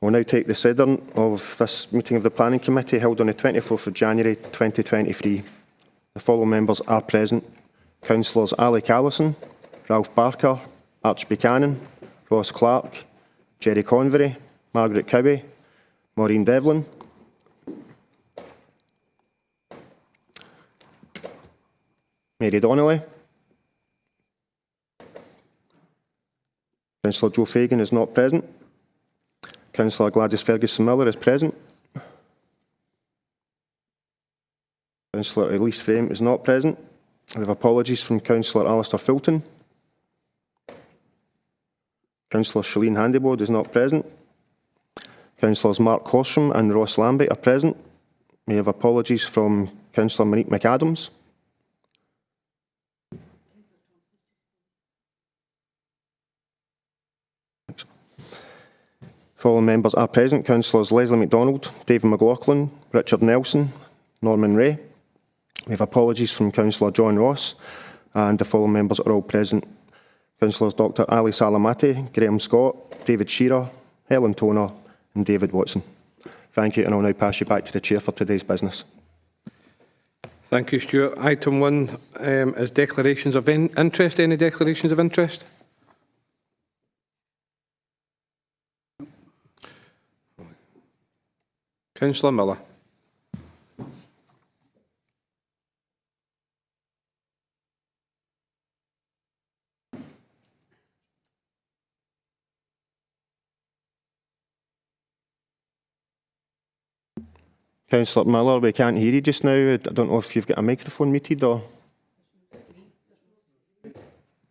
We'll now take the decision of this meeting of the Planning Committee held on the 24th of January 2023. The following members are present. Councillors Ali Callison, Ralph Barker, Arch Buchanan, Ross Clark, Jerry Convery, Margaret Cowie, Maureen Devlin, Mary Donnelly. Councillor Joe Fagan is not present. Councillor Gladys Ferguson-Miller is present. Councillor Elise Frame is not present. We have apologies from Councillor Alistair Fulton. Councillor Shalene Handybod is not present. Councillors Mark Horsham and Ross Lambie are present. We have apologies from Councillor Monique McAdams. Following members are present. Councillors Leslie MacDonald, David McLaughlin, Richard Nelson, Norman Ray. We have apologies from Councillor John Ross, and the following members are all present. Councillors Dr Ali Salamati, Graham Scott, David Shearer, Helen Toner and David Watson. Thank you, and I'll now pass you back to the Chair for today's business. Thank you, Stuart. Item 1 is declarations of interest. Any declarations of interest? Councillor Miller. Councillor Miller, we can't hear you just now. I don't know if you've got a microphone muted or...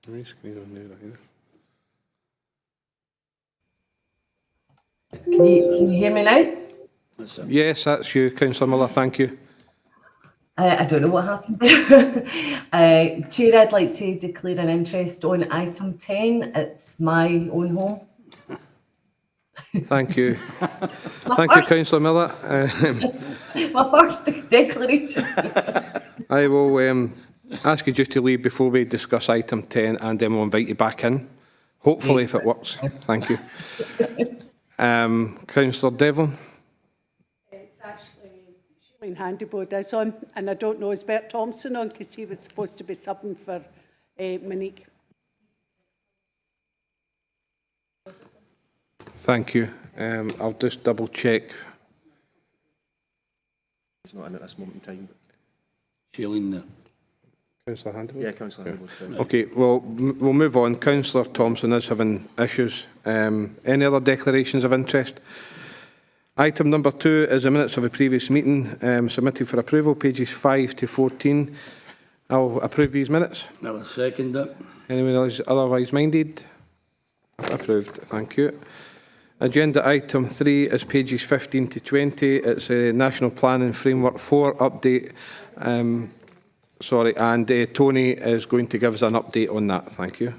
Can you hear me now? Yes, that's you, Councillor Miller. Thank you. I don't know what happened there. Chair, I'd like to declare an interest on item 10. It's my own home. Thank you. Thank you, Councillor Miller. My first declaration. I will ask you just to leave before we discuss item 10, and then we'll invite you back in, hopefully, if it works. Thank you. Councillor Devlin. It's actually Shalene Handybod is on, and I don't know, is Bert Thompson on, because he was supposed to be subbing for Monique. Thank you. I'll just double check. He's not in at this moment in time. Shalene there. Councillor Handybod? Yeah, Councillor Handybod. Okay, well, we'll move on. Councillor Thompson is having issues. Any other declarations of interest? Item number 2 is the minutes of a previous meeting submitted for approval, pages 5 to 14. I'll approve these minutes. I will second it. Anyone else otherwise minded? Approved. Thank you. Agenda item 3 is pages 15 to 20. It's a National Planning Framework 4 update. And Tony is going to give us an update on that. Thank you.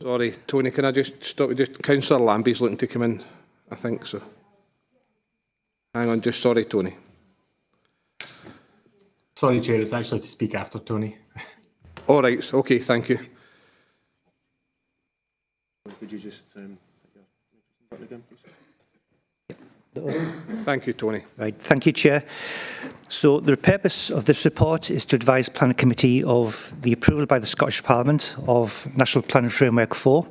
Sorry, Tony, can I just stop you? Councillor Lambie's looking to come in, I think so. Hang on, just sorry, Tony. Sorry, Chair, it's actually to speak after Tony. All right, okay, thank you. Could you just button again, please? Thank you, Tony. Right, thank you, Chair. So the purpose of this report is to advise Planning Committee of the approval by the Scottish Parliament of National Planning Framework 4,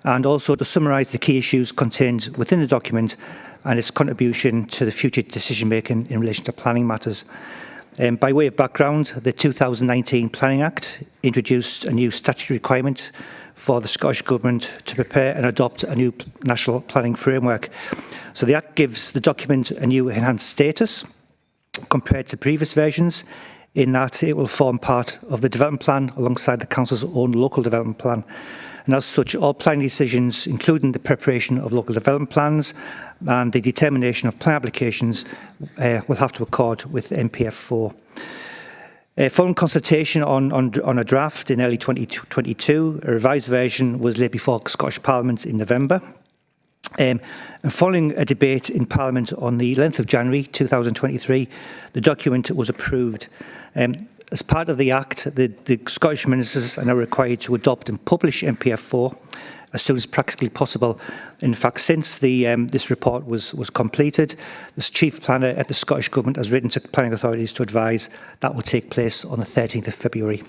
and also to summarise the key issues contained within the document and its contribution to the future decision-making in relation to planning matters. By way of background, the 2019 Planning Act introduced a new statutory requirement for the Scottish Government to prepare and adopt a new national planning framework. So the Act gives the document a new enhanced status compared to previous versions, in that it will form part of the development plan alongside the Council's own local development plan. And as such, all planning decisions, including the preparation of local development plans and the determination of plan applications, will have to accord with NPF 4. Following consultation on a draft in early 2022, a revised version was laid before Scottish Parliament in November. And following a debate in Parliament on the 11th of January 2023, the document was approved. As part of the Act, the Scottish Ministers are now required to adopt and publish NPF4 as soon as practically possible. In fact, since this report was completed, the Chief Planner at the Scottish Government has written to planning authorities to advise that will take place on the 13th of February.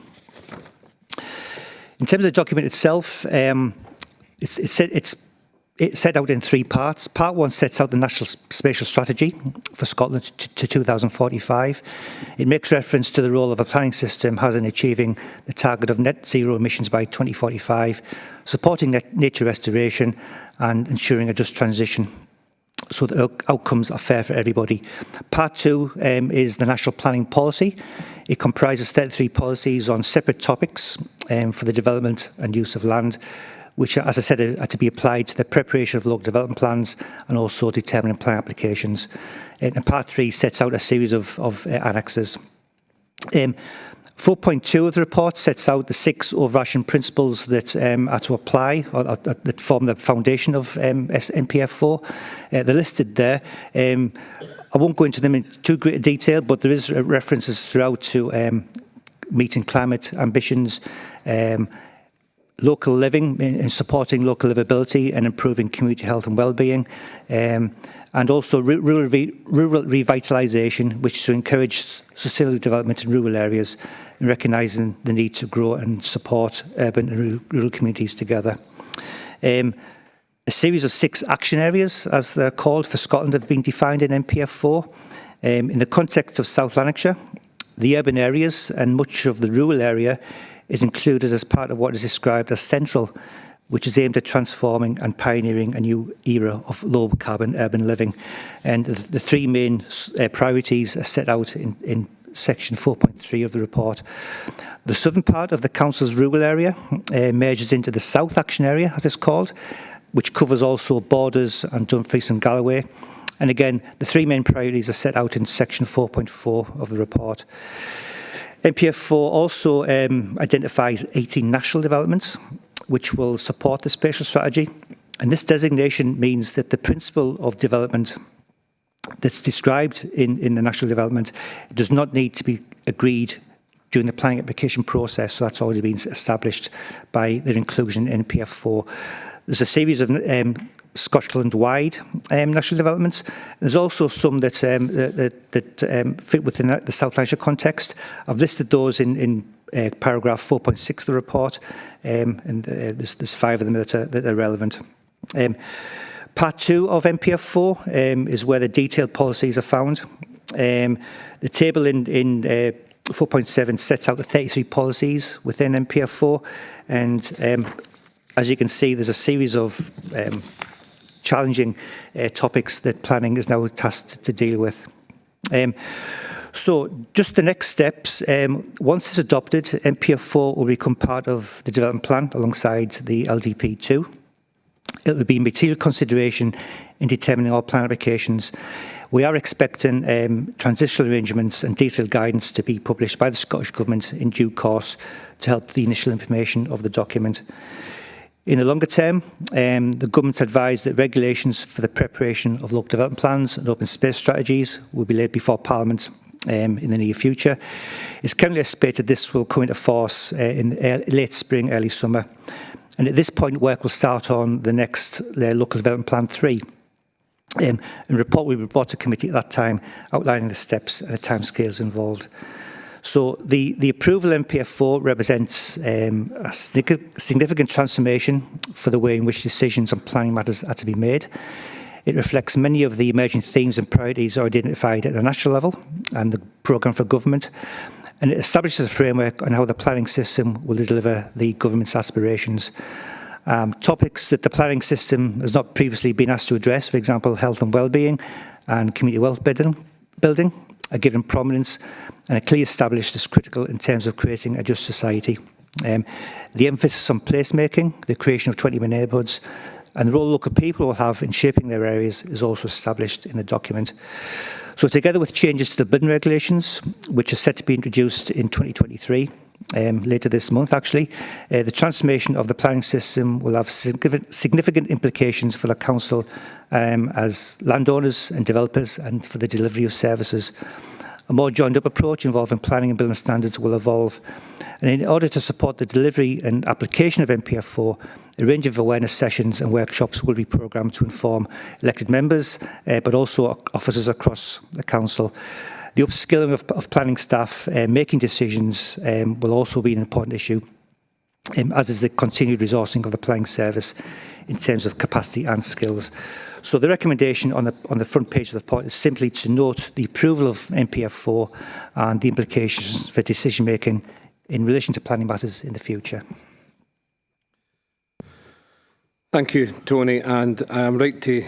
In terms of the document itself, it's set out in 3 parts. Part 1 sets out the National Spatial Strategy for Scotland to 2045. It makes reference to the role of the planning system has in achieving the target of net zero emissions by 2045, supporting nature restoration and ensuring a just transition so that outcomes are fair for everybody. Part 2 is the National Planning Policy. It comprises 33 policies on separate topics for the development and use of land, which, as I said, are to be applied to the preparation of local development plans and also determining plan applications. And Part 3 sets out a series of annexes. 4.2 of the report sets out the 6 overarching principles that are to apply or that form the foundation of NPF4. They're listed there. I won't go into them in too great a detail, but there is references throughout to meeting climate ambitions, local living and supporting local livability and improving community health and well-being, and also rural revitalisation, which is to encourage sustainable development in rural areas and recognising the need to grow and support urban and rural communities together. A series of 6 action areas, as they're called, for Scotland have been defined in NPF4. In the context of South Lanarkshire, the urban areas and much of the rural area is included as part of what is described as Central, which is aimed at transforming and pioneering a new era of low-carbon urban living. And the 3 main priorities are set out in section 4.3 of the report. The southern part of the council's rural area merges into the South Action Area, as it's called, which covers also Borders and Dumfries and Galloway. And again, the 3 main priorities are set out in section 4.4 of the report. NPF4 also identifies 18 national developments which will support the spatial strategy. And this designation means that the principle of development that's described in the national development does not need to be agreed during the planning application process. So that's already been established by their inclusion in NPF4. There's a series of Scotland-wide national developments. There's also some that fit within the South Lanarkshire context. I've listed those in paragraph 4.6 of the report, and there's 5 of them that are relevant. Part 2 of NPF4 is where the detailed policies are found. The table in 4.7 sets out the 33 policies within NPF4, and as you can see, there's a series of challenging topics that planning is now tasked to deal with. So just the next steps, once it's adopted, NPF4 will become part of the development plan alongside the LDP2. It will be material consideration in determining all plan applications. We are expecting transitional arrangements and detailed guidance to be published by the Scottish Government in due course to help the initial information of the document. In the longer term, the Government's advised that regulations for the preparation of local development plans and open space strategies will be laid before Parliament in the near future. It's currently estimated this will come into force in late spring, early summer. And at this point, work will start on the next Local Development Plan 3. And a report will be brought to committee at that time, outlining the steps and the timescales involved. So the approval NPF4 represents a significant transformation for the way in which decisions on planning matters are to be made. It reflects many of the emerging themes and priorities already identified at a national level and the programme for government. And it establishes a framework on how the planning system will deliver the government's aspirations. Topics that the planning system has not previously been asked to address, for example, health and well-being and community wealth building, are given prominence and are clearly established as critical in terms of creating a just society. The emphasis on placemaking, the creation of 20 neighbourhoods, and the role local people will have in shaping their areas is also established in the document. So together with changes to the building regulations, which are set to be introduced in 2023, later this month actually, the transformation of the planning system will have significant implications for the council as landowners and developers and for the delivery of services. A more joined-up approach involving planning and building standards will evolve. And in order to support the delivery and application of NPF4, a range of awareness sessions and workshops will be programmed to inform elected members, but also officers across the council. The upskilling of planning staff making decisions will also be an important issue, as is the continued resourcing of the planning service in terms of capacity and skills. So the recommendation on the front page of the report is simply to note the approval of NPF4 and the implications for decision making in relation to planning matters in the future. Thank you, Tony. And I'm right to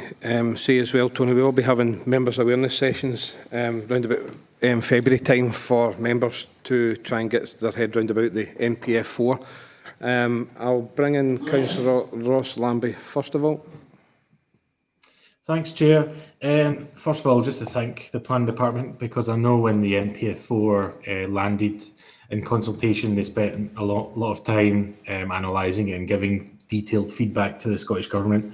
say as well, Tony, we will be having members' awareness sessions round about February time for members to try and get their head round about the NPF4. I'll bring in Councillor Ross Lambie first of all. Thanks, Chair. First of all, just to thank the Planning Department, because I know when the NPF4 landed in consultation, they spent a lot of time analysing it and giving detailed feedback to the Scottish Government.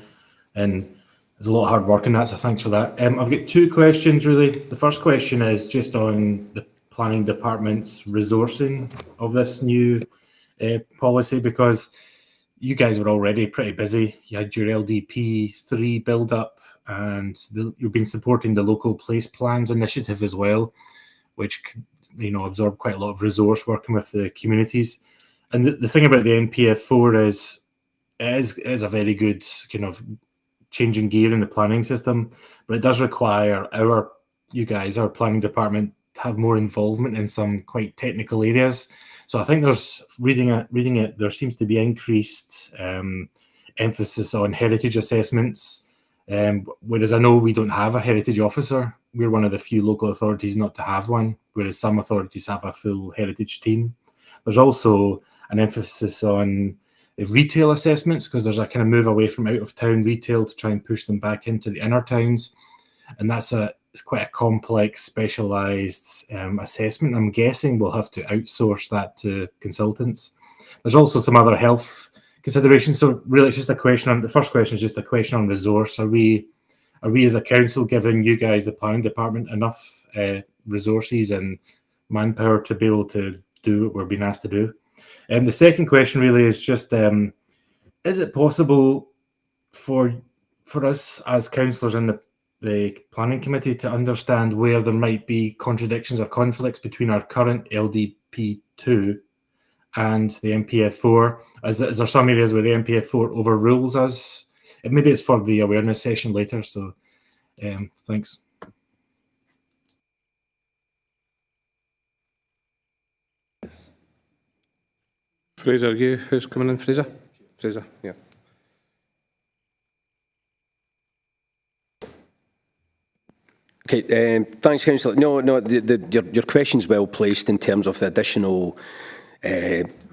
And there's a lot of hard work in that, so thanks for that. I've got two questions, really. The first question is just on the Planning Department's resourcing of this new policy, because you guys were already pretty busy. You had your LDP3 build-up, and you've been supporting the local place plans initiative as well, which, you know, absorbed quite a lot of resource working with the communities. And the thing about the NPF4 is it is a very good kind of changing gear in the planning system, but it does require our planning department to have more involvement in some quite technical areas. So I think there's reading it, there seems to be increased emphasis on heritage assessments. Whereas I know we don't have a heritage officer. We're one of the few local authorities not to have one, whereas some authorities have a full heritage team. There's also an emphasis on retail assessments, because there's a kind of move away from out-of-town retail to try and push them back into the inner towns. And it's quite a complex, specialised assessment. I'm guessing we'll have to outsource that to consultants. There's also some other health considerations. So really, it's just a question on, the first question is just a question on resource. Are we as a council giving you guys, the planning department, enough resources and manpower to be able to do what we're being asked to do? And the second question really is just, is it possible for us as councillors in the planning committee to understand where there might be contradictions or conflicts between our current LDP2 and the NPF4? Is there some areas where the NPF4 overrules us? And maybe it's for the awareness session later, so thanks. Fraser, who's coming in? Fraser, yeah. Okay, thanks, Councillor. No, your question's well placed in terms of the additional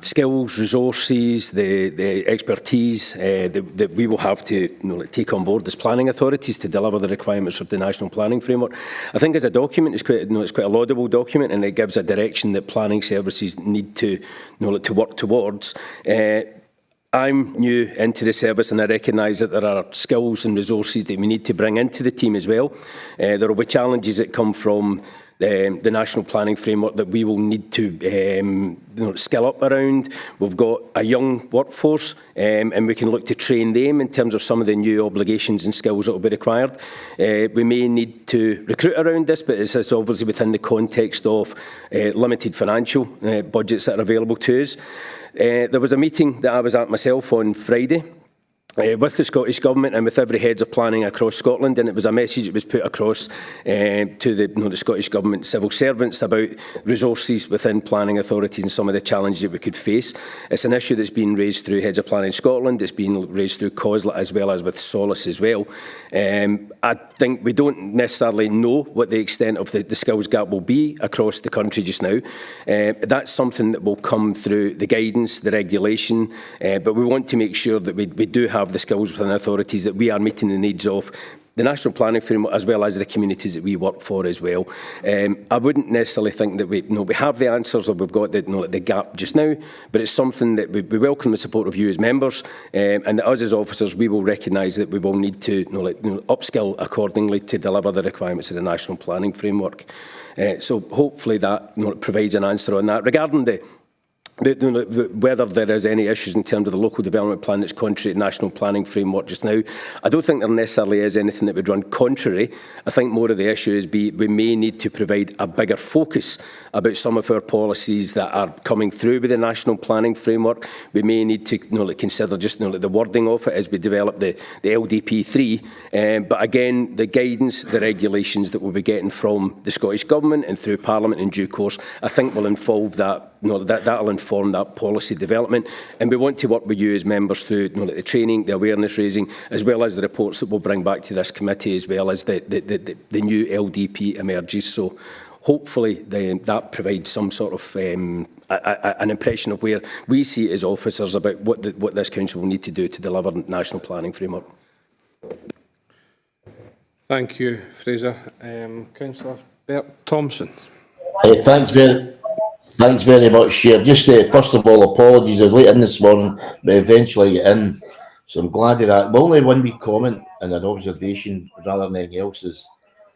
skills, resources, the expertise that we will have to take on board as planning authorities to deliver the requirements of the National Planning Framework. I think as a document, it's quite a laudable document, and it gives a direction that planning services need to work towards. I'm new into the service, and I recognise that there are skills and resources that we need to bring into the team as well. There will be challenges that come from the National Planning Framework that we will need to skill up around. We've got a young workforce, and we can look to train them in terms of some of the new obligations and skills that will be required. We may need to recruit around this, but it's obviously within the context of limited financial budgets that are available to us. There was a meeting that I was at myself on Friday with the Scottish Government and with every heads of planning across Scotland, and it was a message that was put across to the Scottish Government civil servants about resources within planning authorities and some of the challenges that we could face. It's an issue that's been raised through Heads of Planning Scotland, it's been raised through COSLA as well as with Solace as well. I think we don't necessarily know what the extent of the skills gap will be across the country just now. That's something that will come through the guidance, the regulation, but we want to make sure that we do have the skills within authorities, that we are meeting the needs of the national planning framework as well as the communities that we work for as well. I wouldn't necessarily think that we have the answers or we've got the gap just now, but it's something that we welcome the support of you as members, and us as officers we will recognise that we will need to upskill accordingly to deliver the requirements of the national planning framework. So hopefully that provides an answer on that. Regarding whether there is any issues in terms of the local development plan that's contrary to the national planning framework just now, I don't think there necessarily is anything that would run contrary. I think more of the issue is we may need to provide a bigger focus about some of our policies that are coming through with the national planning framework. We may need to consider just the wording of it as we develop the LDP3. But again, the guidance, the regulations that we'll be getting from the Scottish Government and through Parliament in due course, I think will involve that. That'll inform that policy development, and we want to work with you as members through the training, the awareness raising, as well as the reports that we'll bring back to this committee, as well as the new LDP emerges. So hopefully that provides some sort of an impression of where we see it as officers about what this council will need to do to deliver national planning framework. Thank you, Fraser. Councillor Bert Thompson. Thanks very much, Chair. Just first of all, apologies. I was late in this morning, but eventually I get in. So I'm glad of that. But only one wee comment and an observation rather than anything else is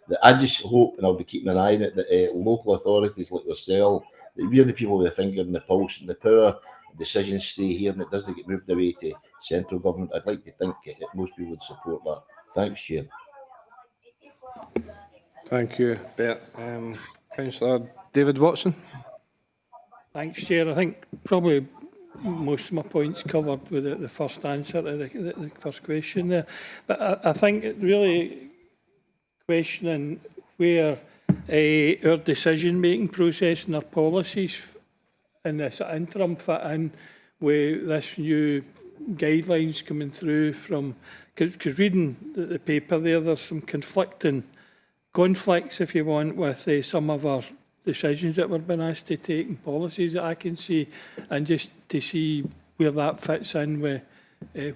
that I just hope, and I'll be keeping an eye on it, that local authorities like yourself, that we're the people with the finger in the pulse and the power, decisions stay here and it doesn't get moved away to central government. I'd like to think that most people would support that. Thanks, Chair. Thank you, Bert. Councillor David Watson. Thanks, Chair. I think probably most of my points covered with the first answer to the first question there. But I think it really questioning where our decision-making process and our policies in this interim fit in with this new guidelines coming through from, because reading the paper there's some conflicts, if you want, with some of our decisions that we've been asked to take and policies that I can see, and just to see where that fits in with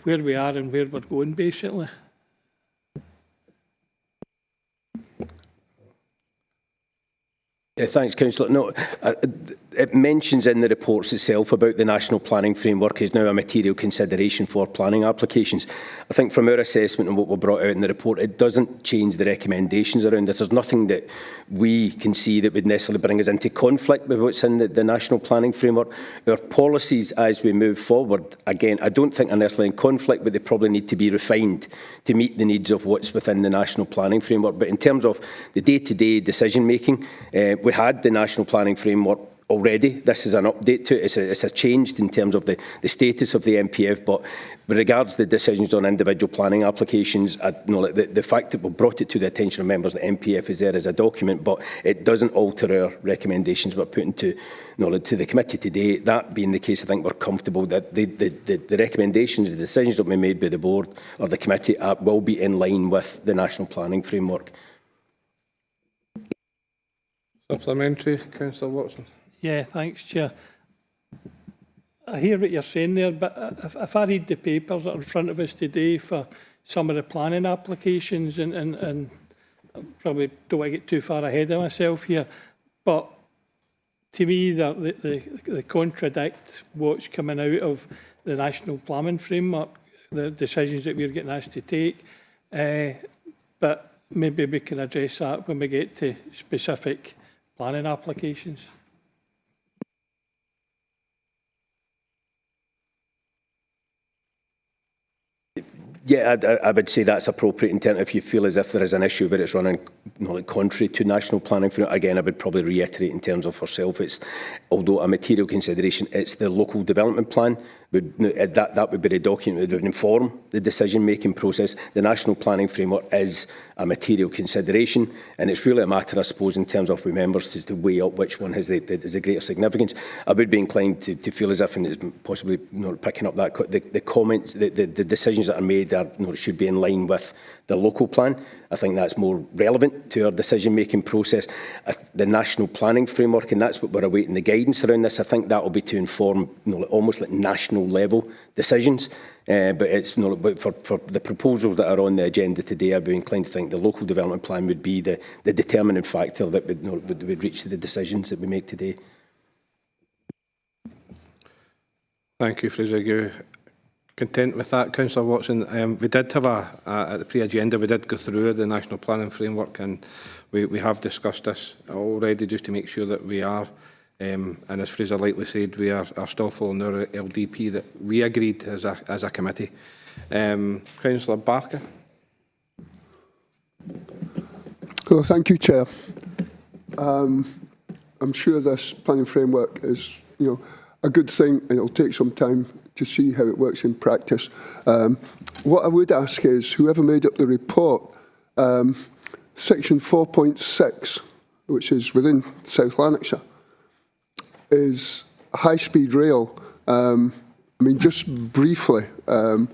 where we are and where we're going, basically. Yeah, thanks, Councillor. No, it mentions in the reports itself about the national planning framework is now a material consideration for planning applications. I think from our assessment and what we brought out in the report, it doesn't change the recommendations around this. There's nothing that we can see that would necessarily bring us into conflict with what's in the national planning framework. Our policies as we move forward, again, I don't think are necessarily in conflict, but they probably need to be refined to meet the needs of what's within the national planning framework. But in terms of the day-to-day decision-making, we had the national planning framework already. This is an update to it. It's a change in terms of the status of the MPF, but with regards to the decisions on individual planning applications, the fact that we brought it to the attention of members, the MPF is there as a document, but it doesn't alter our recommendations we're putting to the committee today. That being the case, I think we're comfortable that the recommendations, the decisions that will be made by the board or the committee will be in line with the national planning framework. Supplementary, Councillor Watson. Yeah, thanks, Chair. I hear what you're saying there, but if I read the papers that are in front of us today for some of the planning applications, and I probably don't want to get too far ahead of myself here, but to me they contradict what's coming out of the national planning framework, the decisions that we're getting asked to take. But maybe we can address that when we get to specific planning applications. Yeah, I would say that's appropriate in terms if you feel as if there is an issue where it's running contrary to national planning. Again, I would probably reiterate in terms of herself, it's, although a material consideration, it's the local development plan. That would be the document that would inform the decision-making process. The national planning framework is a material consideration, and it's really a matter, I suppose, in terms of members to weigh up which one has the greater significance. I would be inclined to feel as if, and it's possibly picking up that the comments, the decisions that are made are should be in line with the local plan. I think that's more relevant to our decision-making process. The national planning framework, and that's what we're awaiting the guidance around this. I think that will be to inform almost like national level decisions. but it's not. But for the proposals that are on the agenda today, I'd be inclined to think the local development plan would be the determining factor that would reach the decisions that we make today. Thank you, Fraser. Are you content with that, Councillor Watson? We did have at the pre-agenda, we did go through the National Planning Framework, and we have discussed this already, just to make sure that we are, and as Fraser lightly said, we are still following our LDP that we agreed as a committee. Councillor Barker. Well, thank you, Chair. I'm sure this planning framework is, a good thing, and it'll take some time to see how it works in practice. What I would ask is, whoever made up the report, section 4.6, which is within South Lanarkshire, is high-speed rail. Just briefly, how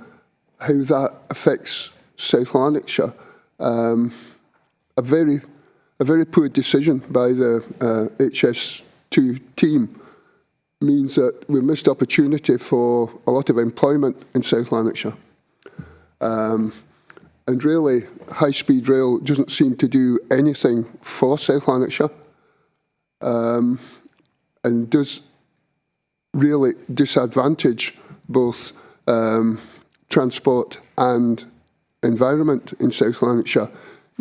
that affects South Lanarkshire. A very poor decision by the HS2 team means that we missed opportunity for a lot of employment in South Lanarkshire. And really, high-speed rail doesn't seem to do anything for South Lanarkshire, and does really disadvantage both transport and environment in South Lanarkshire,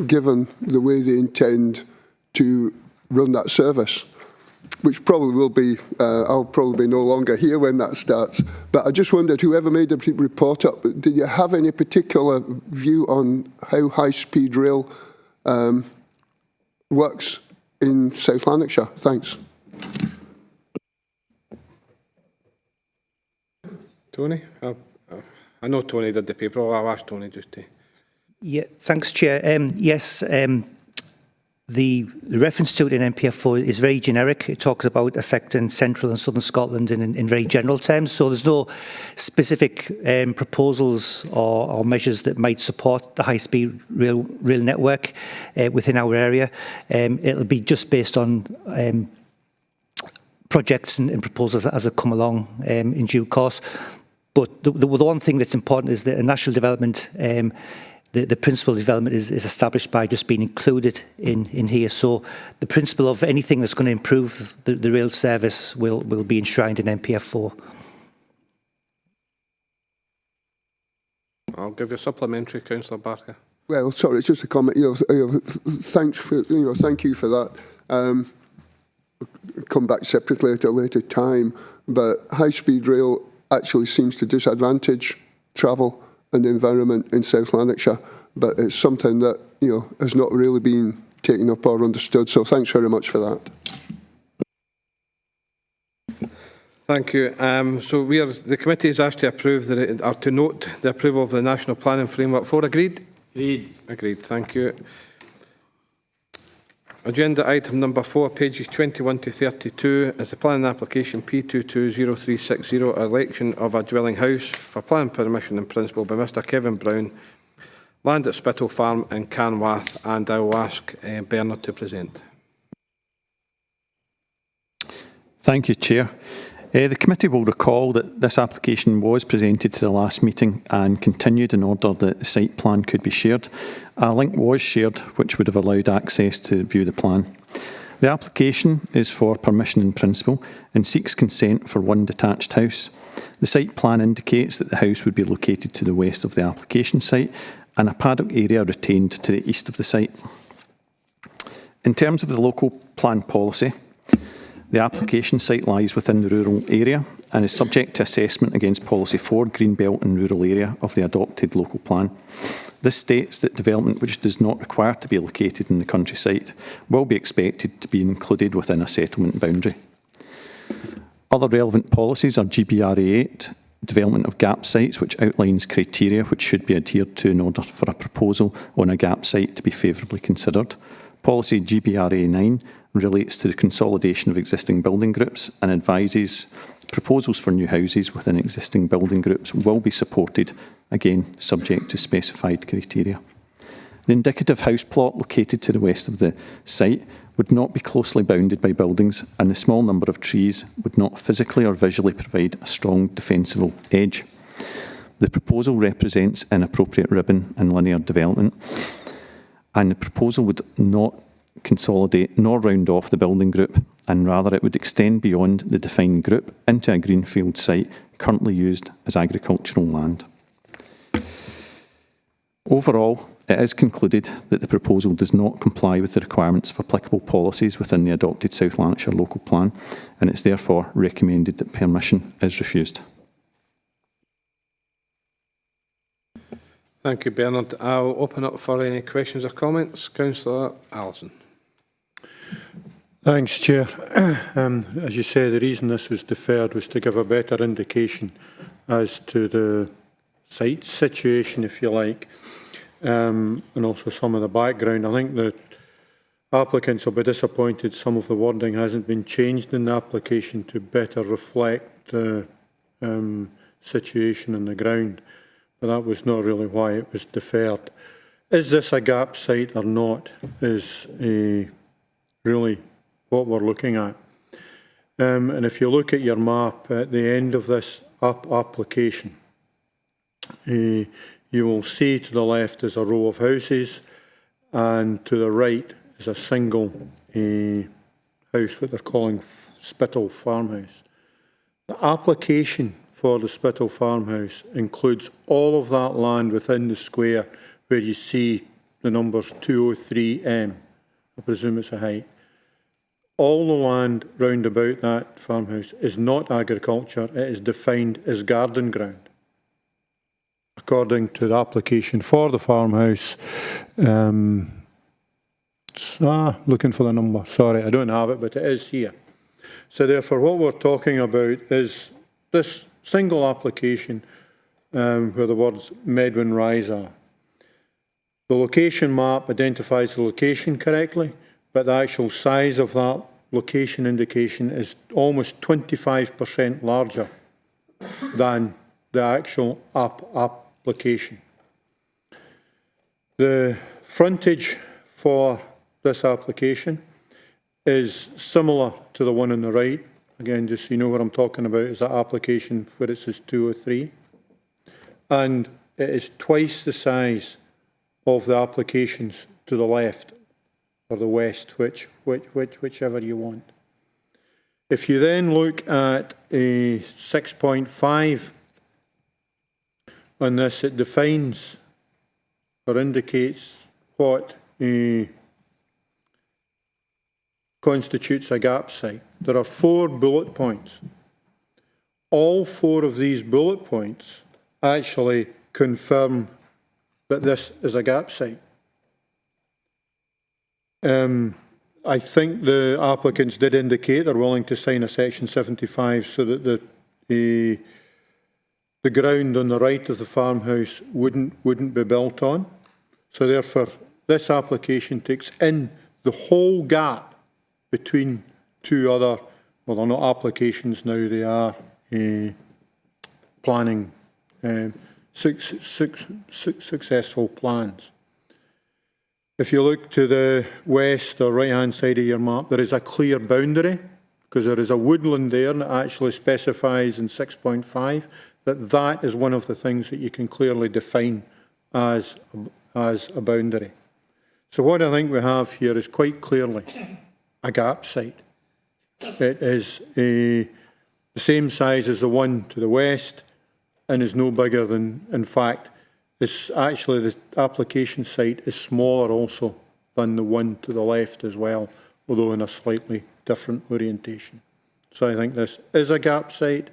given the way they intend to run that service, which probably will be, I'll probably be no longer here when that starts. But I just wondered, whoever made the report up, did you have any particular view on how high-speed rail works in South Lanarkshire? Thanks. Tony? I know Tony did the paper. I'll ask Tony just to... Yeah, thanks, Chair. Yes, the reference to it in NPF4 is very generic. It talks about affecting central and southern Scotland in very general terms. So there's no specific proposals or measures that might support the high-speed rail network within our area. It'll be just based on projects and proposals as they come along in due course. But the one thing that's important is that a national development, the principle of development is established by just being included in here. So the principle of anything that's going to improve the rail service will be enshrined in NPF4. I'll give you a supplementary, Councillor Barker. Well, sorry, it's just a comment. Thank you for that. Come back separately at a later time, but high-speed rail actually seems to disadvantage travel and the environment in South Lanarkshire, but it's something that has not really been taken up or understood. So thanks very much for that. Thank you. So the committee is asked to approve to note the approval of the National Planning Framework 4. Agreed? Agreed. Agreed. Thank you. Agenda item number 4, pages 21 to 32, is the planning application P220360, election of a dwelling house for planning permission in principle by Mr Kevin Brown, land at Spittal Farm in Carnwath, and I will ask Bernard to present. Thank you, Chair. The committee will recall that this application was presented to the last meeting and continued in order that the site plan could be shared. A link was shared which would have allowed access to view the plan. The application is for permission in principle and seeks consent for one detached house. The site plan indicates that the house would be located to the west of the application site and a paddock area retained to the east of the site. In terms of the local plan policy, the application site lies within the rural area and is subject to assessment against Policy 4, Greenbelt and Rural Area of the adopted local plan. This states that development which does not require to be located in the countryside will be expected to be included within a settlement boundary. Other relevant policies are GBRA 8, development of gap sites, which outlines criteria which should be adhered to in order for a proposal on a gap site to be favourably considered. Policy GBRA 9 relates to the consolidation of existing building groups and advises proposals for new houses within existing building groups will be supported, again subject to specified criteria. The indicative house plot located to the west of the site would not be closely bounded by buildings, and the small number of trees would not physically or visually provide a strong defensible edge. The proposal represents inappropriate ribbon and linear development, and the proposal would not consolidate nor round off the building group, and rather it would extend beyond the defined group into a greenfield site currently used as agricultural land. Overall, it is concluded that the proposal does not comply with the requirements of applicable policies within the adopted South Lanarkshire local plan, and it's therefore recommended that permission is refused. Thank you, Bernard. I'll open up for any questions or comments. Councillor Allison. Thanks, Chair. As you say, the reason this was deferred was to give a better indication as to the site situation, if you like, and also some of the background. I think the applicants will be disappointed some of the wording hasn't been changed in the application to better reflect the situation on the ground, but that was not really why it was deferred. Is this a gap site or not is really what we're looking at. And if you look at your map at the end of this application, you will see to the left is a row of houses, and to the right is a single house, what they're calling Spittal Farmhouse. The application for the Spittal Farmhouse includes all of that land within the square where you see the numbers 203M. I presume it's a height. All the land round about that farmhouse is not agriculture, it is defined as garden ground. According to the application for the farmhouse, looking for the number, sorry, I don't have it, but it is here. So therefore what we're talking about is this single application where the words Medwin Rise are. The location map identifies the location correctly, but the actual size of that location indication is almost 25% larger than the actual application. The frontage for this application is similar to the one on the right. Again, just so you know what I'm talking about, is that application where it says 203. And it is twice the size of the applications to the left or the west, whichever you want. If you then look at a 6.5 on this, it defines or indicates what constitutes a gap site. There are 4 bullet points. All 4 of these bullet points actually confirm that this is a gap site. I think the applicants did indicate they're willing to sign a section 75 so that the ground on the right of the farmhouse wouldn't be built on. So therefore, this application takes in the whole gap between 2 other, well, they're not applications now, they are planning, successful plans. If you look to the west or right-hand side of your map, there is a clear boundary because there is a woodland there that actually specifies in 6.5 that that is one of the things that you can clearly define as a boundary. So what I think we have here is quite clearly a gap site. It is the same size as the one to the west and is no bigger than, in fact, it's actually the application site is smaller also than the one to the left as well, although in a slightly different orientation. So I think this is a gap site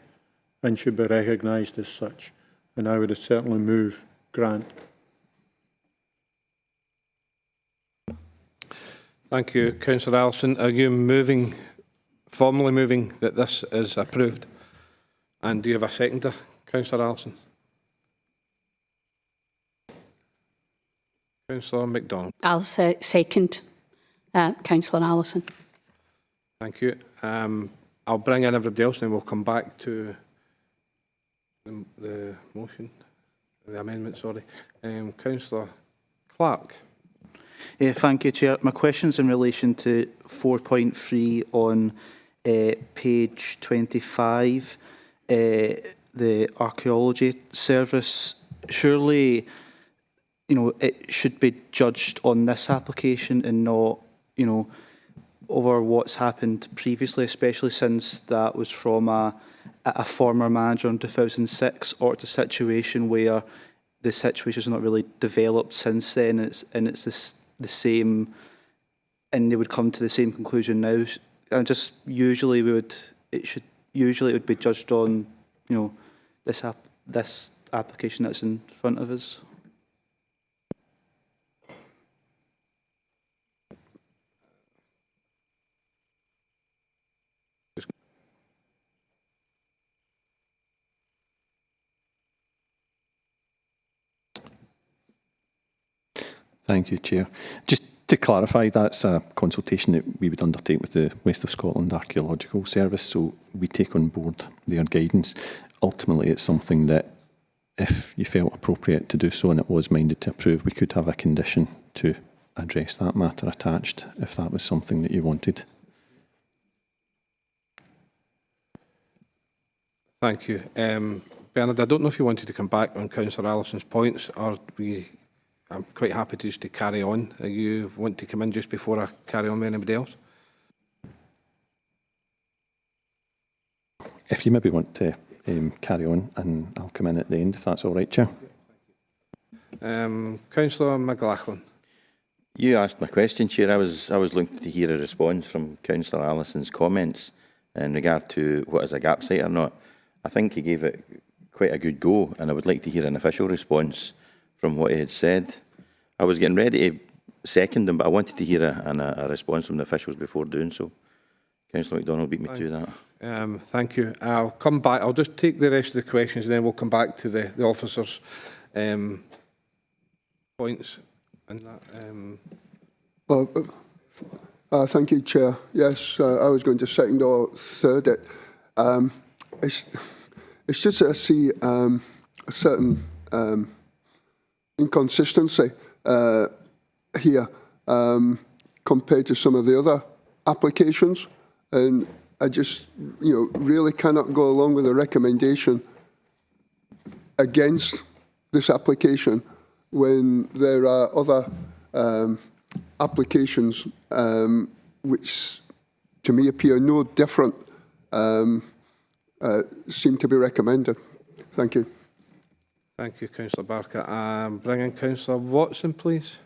and should be recognised as such. And I would certainly move grant. Thank you, Councillor Allison. Are you formally moving that this is approved? And do you have a seconder, Councillor Allison? Councillor MacDonald. I'll second Councillor Allison. Thank you. I'll bring in everybody else and we'll come back to the motion, the amendment, sorry. Councillor Clark. Thank you, Chair. My question's in relation to 4.3 on page 25. The the archaeology service, surely, it should be judged on this application and not, over what's happened previously, especially since that was from a former manager in 2006, or it's a situation where the situation's not really developed since then. It's the same, and they would come to the same conclusion now. And just usually it would be judged on, this application that's in front of us. Thank you, Chair. Just to clarify, that's a consultation that we would undertake with the West of Scotland Archaeological Service, so we take on board their guidance. Ultimately, it's something that, if you felt appropriate to do so and it was minded to approve, we could have a condition to address that matter attached, if that was something that you wanted. Thank you. Bernard, I don't know if you wanted to come back on Councillor Allison's points, or I'm quite happy just to carry on. You want to come in just before I carry on with anybody else? If you maybe want to carry on, and I'll come in at the end, if that's all right, Chair. Councillor McLaughlin. You asked my question, Chair. I was looking to hear a response from Councillor Allison's comments in regard to what is a gap site or not. I think he gave it quite a good go, and I would like to hear an official response from what he had said. I was getting ready to second him, but I wanted to hear a response from the officials before doing so. Councillor MacDonald beat me to that. Thank you. I'll come back. I'll just take the rest of the questions and then we'll come back to the officers' points. And that, thank you, Chair. Yes, I was going to second or third it. It's just that I see a certain inconsistency here compared to some of the other applications, and I just really cannot go along with the recommendation against this application when there are other applications which to me appear no different seem to be recommended. Thank you. Thank you, Councillor Barker. Bring in Councillor Watson, please.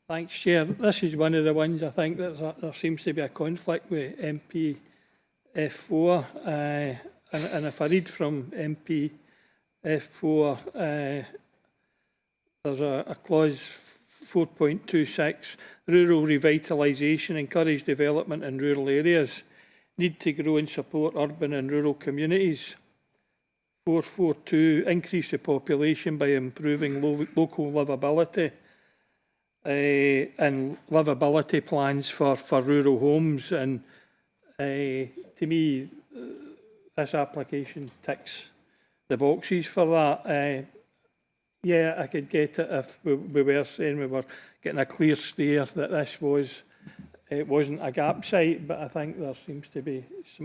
Thanks, Chair. This is one of the ones I think that there seems to be a conflict with MP F4. And if I read from MP F4, there's a clause 4.26, rural revitalisation, encourage development in rural areas, need to grow and support urban and rural communities. 4.42, increase the population by improving local livability and livability plans for rural homes. And to me, this application ticks the boxes for that. Yeah, I could get it if we were saying we were getting a clear steer that this wasn't a gap site, but I think there seems to be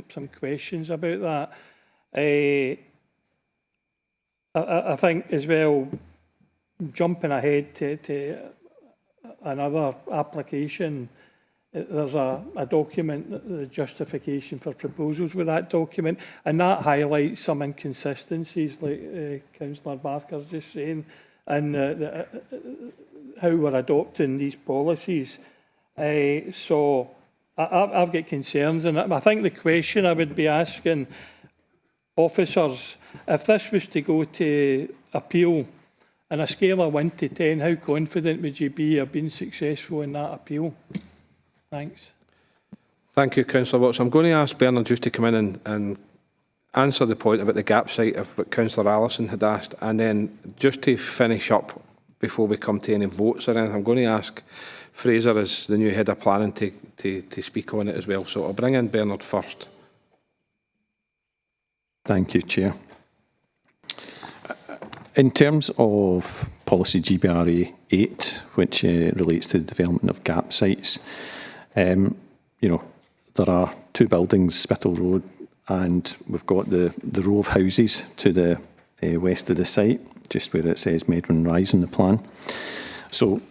some questions about that. I think as well, jumping ahead to another application, there's a document, the justification for proposals with that document, and that highlights some inconsistencies, like Councillor Barker's just saying, and how we're adopting these policies. So I've got concerns, and I think the question I would be asking officers, if this was to go to appeal, on a scale of 1 to 10, how confident would you be of being successful in that appeal? Thanks. Thank you, Councillor Watson. I'm going to ask Bernard just to come in and answer the point about the gap site of what Councillor Allison had asked, and then just to finish up before we come to any votes or anything, I'm going to ask Fraser, as the new head of planning, to speak on it as well. So I'll bring in Bernard first. Thank you, Chair. In terms of policy GBRA 8, which relates to the development of gap sites, there are two buildings, Spittal Road and we've got the row of houses to the west of the site, just where it says Medwin Rise in the plan. So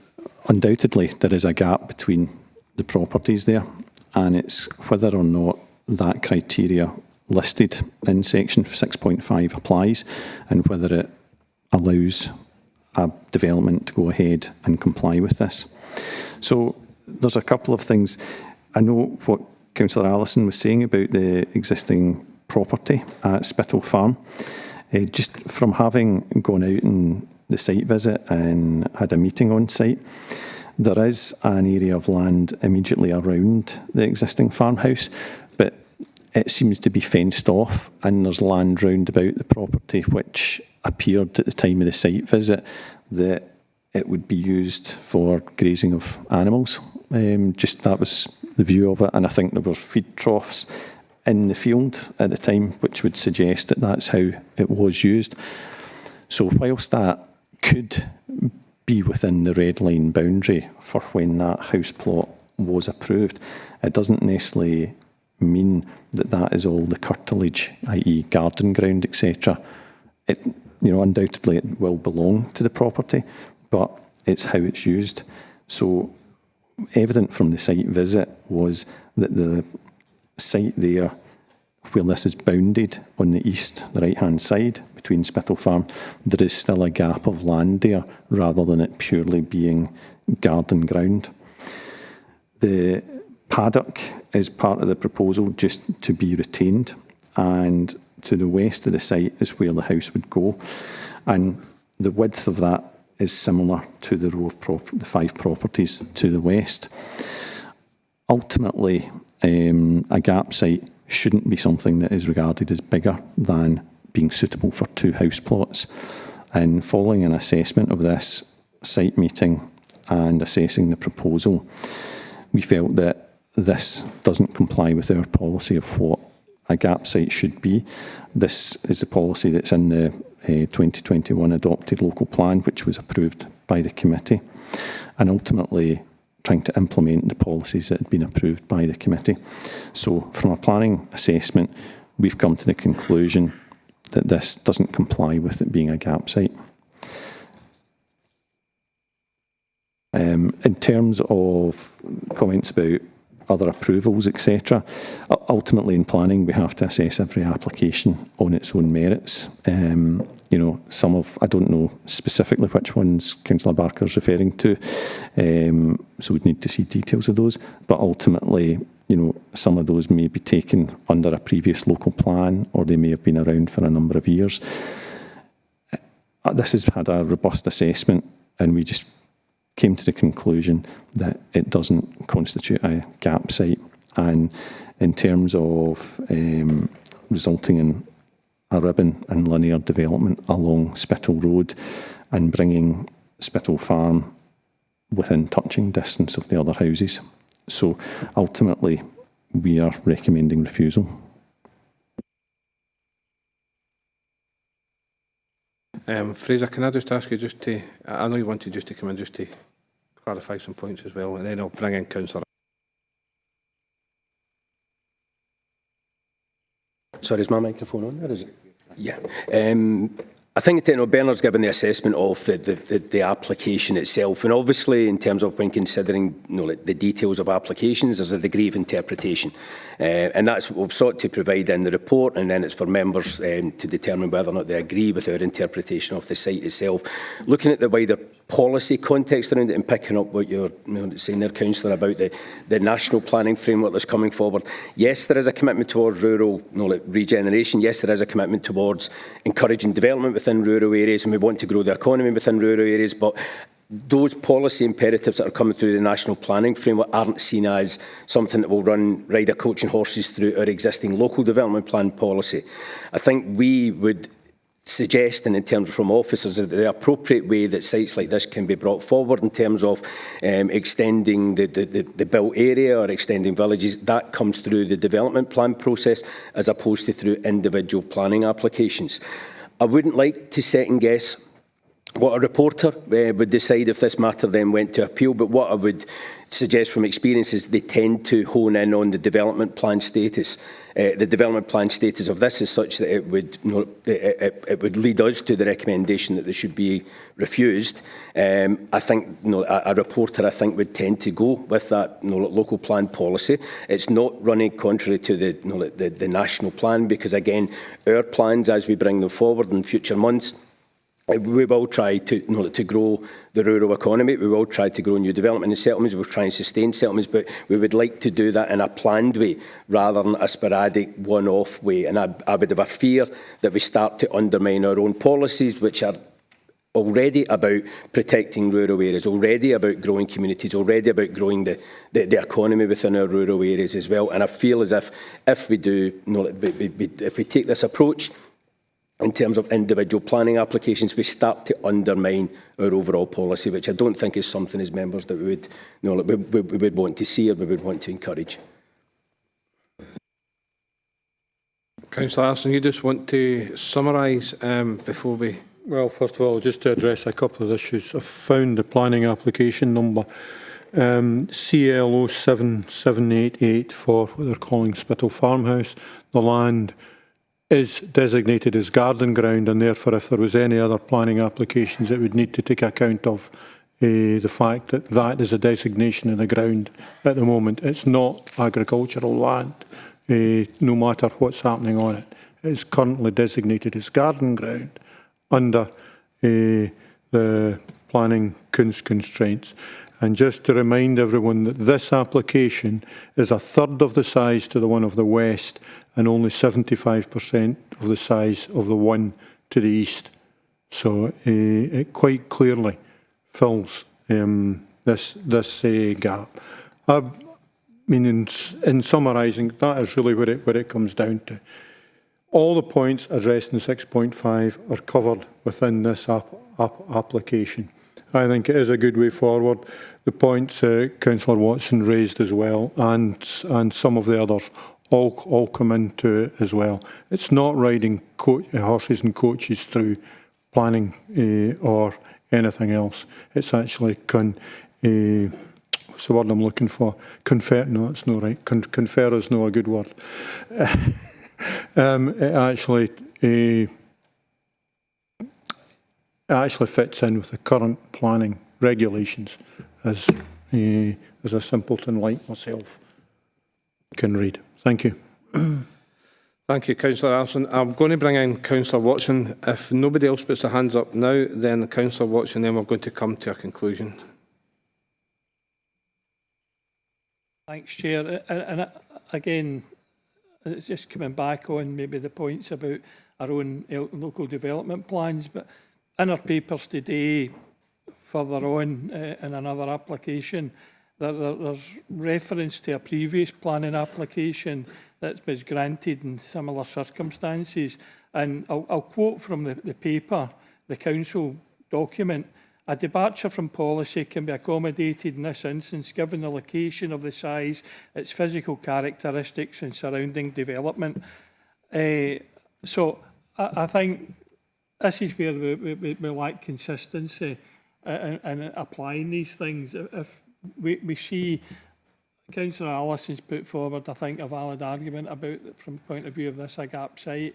undoubtedly there is a gap between the properties there, and it's whether or not that criteria listed in section 6.5 applies, and whether it allows a development to go ahead and comply with this. So there's a couple of things. I know what Councillor Allison was saying about the existing property at Spittal Farm. Just from having gone out on the site visit and had a meeting on site, there is an area of land immediately around the existing farmhouse, but it seems to be fenced off, and there's land round about the property which appeared at the time of the site visit that it would be used for grazing of animals. Just that was the view of it, and I think there were feed troughs in the field at the time which would suggest that that's how it was used. So whilst that could be within the red line boundary for when that house plot was approved, it doesn't necessarily mean that that is all the curtilage, i.e. garden ground, etc. It, undoubtedly it will belong to the property, but it's how it's used. So evident from the site visit was that the site there, where this is bounded on the east, the right-hand side between Spittal Farm, there is still a gap of land there rather than it purely being garden ground. The paddock is part of the proposal just to be retained, and to the west of the site is where the house would go, and the width of that is similar to the row of the 5 properties to the west. Ultimately, a gap site shouldn't be something that is regarded as bigger than being suitable for 2 house plots. And following an assessment of this site meeting and assessing the proposal, we felt that this doesn't comply with our policy of what a gap site should be. This is a policy that's in the 2021 adopted local plan, which was approved by the committee, and ultimately trying to implement the policies that had been approved by the committee. So from a planning assessment, we've come to the conclusion that this doesn't comply with it being a gap site. In terms of comments about other approvals, etc., ultimately in planning we have to assess every application on its own merits. Some of, I don't know specifically which ones Councillor Barker's referring to, so we'd need to see details of those, but ultimately, some of those may be taken under a previous local plan, or they may have been around for a number of years. This has had a robust assessment, and we just came to the conclusion that it doesn't constitute a gap site. And in terms of resulting in a ribbon and linear development along Spittal Road and bringing Spittal Farm within touching distance of the other houses. So ultimately, we are recommending refusal. Fraser, can I just ask you I know you wanted just to come in just to clarify some points as well, and then I'll bring in Councillor. Sorry, is my microphone on there? Is it? Yeah. I think Bernard's given the assessment of the application itself, and obviously in terms of when considering the details of applications, there's a degree of interpretation, and that's what we've sought to provide in the report, and then it's for members to determine whether or not they agree with our interpretation of the site itself. Looking at the wider policy context around it and picking up what you're saying there, Councillor, about the national planning framework that's coming forward. Yes, there is a commitment towards rural regeneration. Yes, there is a commitment towards encouraging development within rural areas, and we want to grow the economy within rural areas, but those policy imperatives that are coming through the national planning framework aren't seen as something that will ride a coach and horses through our existing local development plan policy. I think we would suggesting in terms from officers that the appropriate way that sites like this can be brought forward in terms of extending the built area or extending villages, that comes through the development plan process as opposed to through individual planning applications. I wouldn't like to second guess what a reporter would decide if this matter then went to appeal, but what I would suggest from experience is they tend to hone in on the development plan status. The development plan status of this is such that it would lead us to the recommendation that they should be refused. I think a reporter would tend to go with that local plan policy. It's not running contrary to the national plan, because again, our plans as we bring them forward in future months, we will try to grow the rural economy. We will try to grow new development and settlements. We'll try and sustain settlements, but we would like to do that in a planned way rather than a sporadic one-off way. And I would have a fear that we start to undermine our own policies, which are already about protecting rural areas, already about growing communities, already about growing the economy within our rural areas as well. And I feel as if we do, if we take this approach, in terms of individual planning applications, we start to undermine our overall policy, which I don't think is something as members that we would want to see or we would want to encourage. Councillor Alison, you just want to summarise before we... Well, first of all, just to address a couple of issues. I've found the planning application number CLO 7788 for what they're calling Spittal Farmhouse. The land is designated as garden ground, and therefore if there was any other planning applications it would need to take account of the fact that that is a designation of the ground at the moment. It's not agricultural land, no matter what's happening on it. It is currently designated as garden ground under the planning constraints. And just to remind everyone that this application is a third of the size to the one of the west and only 75% of the size of the one to the east. So it quite clearly fills this gap. I mean, in summarising, that is really what it comes down to. All the points addressed in 6.5 are covered within this application. I think it is a good way forward. The points Councillor Watson raised as well, and some of the others, all come into it as well. It's not riding horses and coaches through planning or anything else. It's actually what's the word I'm looking for? Confer? No, it's not right. Confer is not a good word. It actually fits in with the current planning regulations, as a simpleton like myself can read. Thank you. Thank you, Councillor Alison. I'm going to bring in Councillor Watson. If nobody else puts their hands up now, then Councillor Watson, then we're going to come to a conclusion. Thanks, Chair. And again, it's just coming back on maybe the points about our own local development plans, but in our papers today, further on in another application, there's reference to a previous planning application that was granted in similar circumstances. And I'll quote from the paper, the council document: "A departure from policy can be accommodated in this instance given the location of the size, its physical characteristics and surrounding development." So I think this is where we lack consistency in applying these things. If we see Councillor Allison's put forward, I think, a valid argument about, from the point of view of this, a gap site.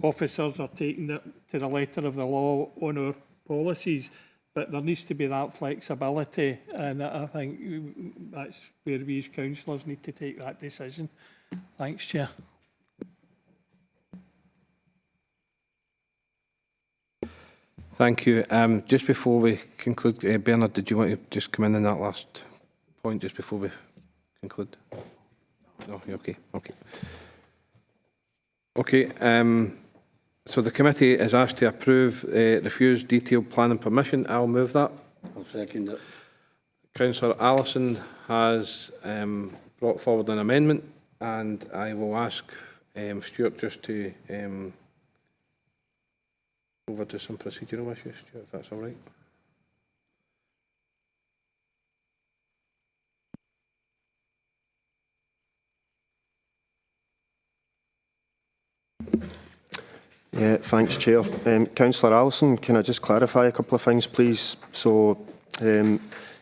Officers are taking it to the letter of the law on our policies, but there needs to be that flexibility, and I think that's where we as councillors need to take that decision. Thanks, Chair. Thank you. Just before we conclude, Bernard, did you want to just come in that last point just before we conclude? No, you're okay. Okay. Okay. So the committee is asked to approve refuse detailed plan and permission. I'll move that. I'll second it. Councillor Allison has brought forward an amendment, and I will ask Stuart just to over to some procedural issues, Stuart, if that's all right. Yeah, thanks, Chair. Councillor Allison, can I just clarify a couple of things, please? So,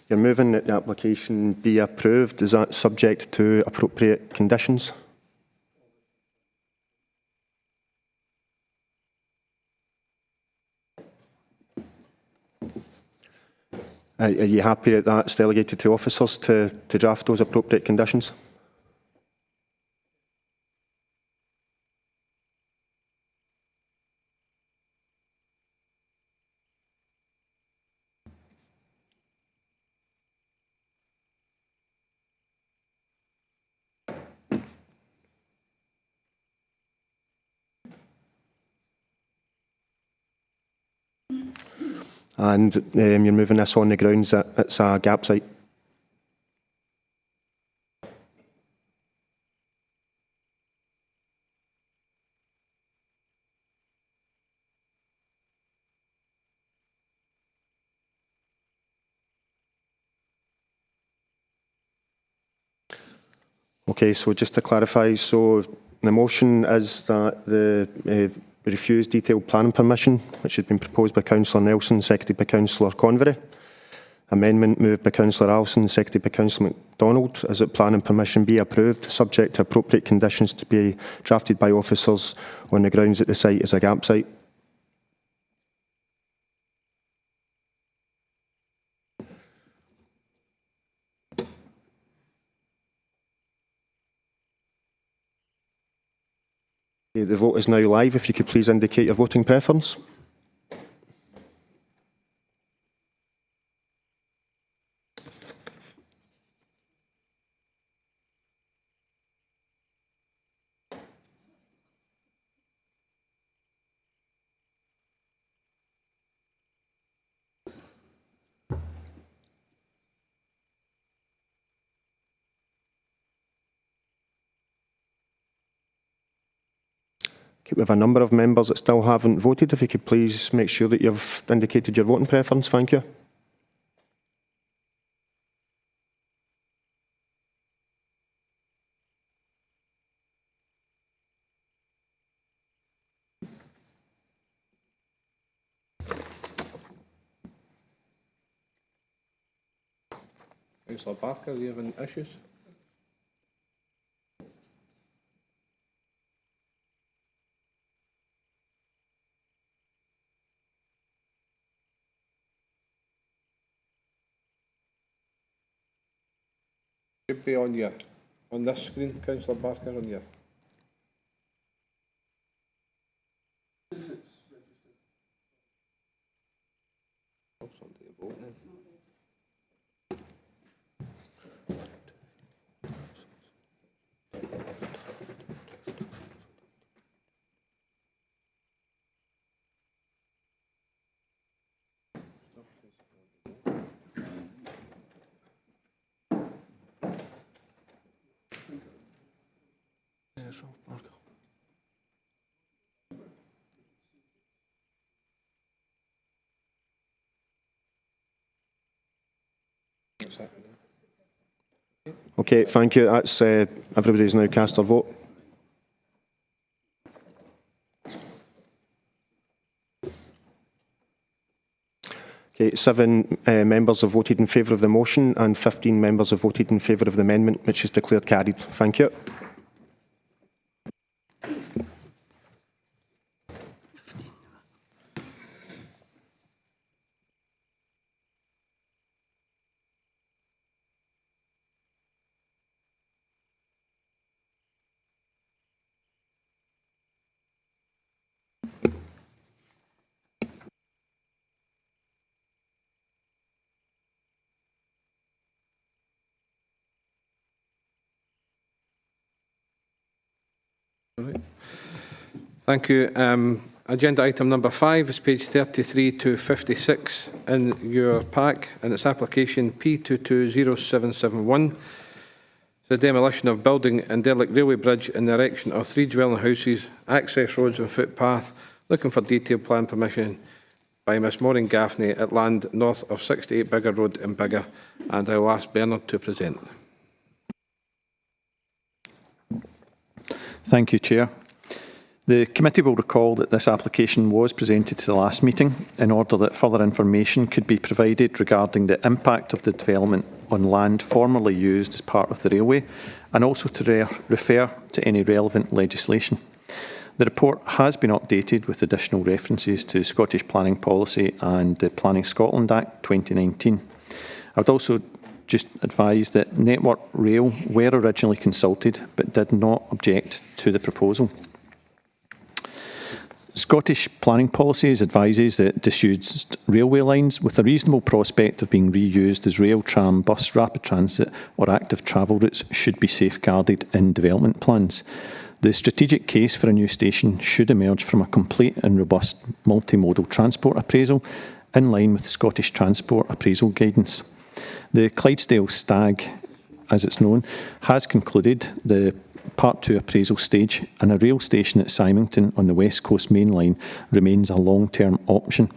You're moving that the application be approved. Is that subject to appropriate conditions? Are you happy that that's delegated to officers to draft those appropriate conditions? And you're moving this on the grounds that it's a gap site? Okay, so just to clarify, so the motion is that the refuse detailed planning permission, which has been proposed by Councillor Nelson, seconded by Councillor Convery. Amendment moved by Councillor Allison, seconded by Councillor MacDonald, is that planning permission be approved, subject to appropriate conditions to be drafted by officers on the grounds that the site is a gap site. Okay, the vote is now live. If you could please indicate your voting preference. We have a number of members that still haven't voted. If you could please make sure that you've indicated your voting preference. Thank you. Councillor Barker, are you having issues? Should be on this screen, Councillor Barker, on your. Okay, thank you. That's everybody's now cast their vote. Okay, 7 members have voted in favour of the motion and 15 members have voted in favour of the amendment, which is declared carried. Thank you. Thank you. Agenda item number 5 is page 33 to 56 in your pack, and it's application P220771. The demolition of building and derelict railway bridge and the erection of 3 dwelling houses, access roads and footpath, looking for detailed plan permission by Miss Maureen Gaffney at land north of 68 Biggar Road in Biggar, and I will ask Bernard to present. Thank you, Chair. The committee will recall that this application was presented to the last meeting in order that further information could be provided regarding the impact of the development on land formerly used as part of the railway, and also to refer to any relevant legislation. The report has been updated with additional references to Scottish planning policy and the Planning Scotland Act 2019. I would also just advise that Network Rail were originally consulted but did not object to the proposal. Scottish planning policies advises that disused railway lines with a reasonable prospect of being reused as rail, tram, bus, rapid transit or active travel routes should be safeguarded in development plans. The strategic case for a new station should emerge from a complete and robust multimodal transport appraisal in line with the Scottish Transport Appraisal Guidance. The Clydesdale Stag, as it's known, has concluded the Part 2 appraisal stage, and a rail station at Symington on the West Coast Main Line remains a long-term option.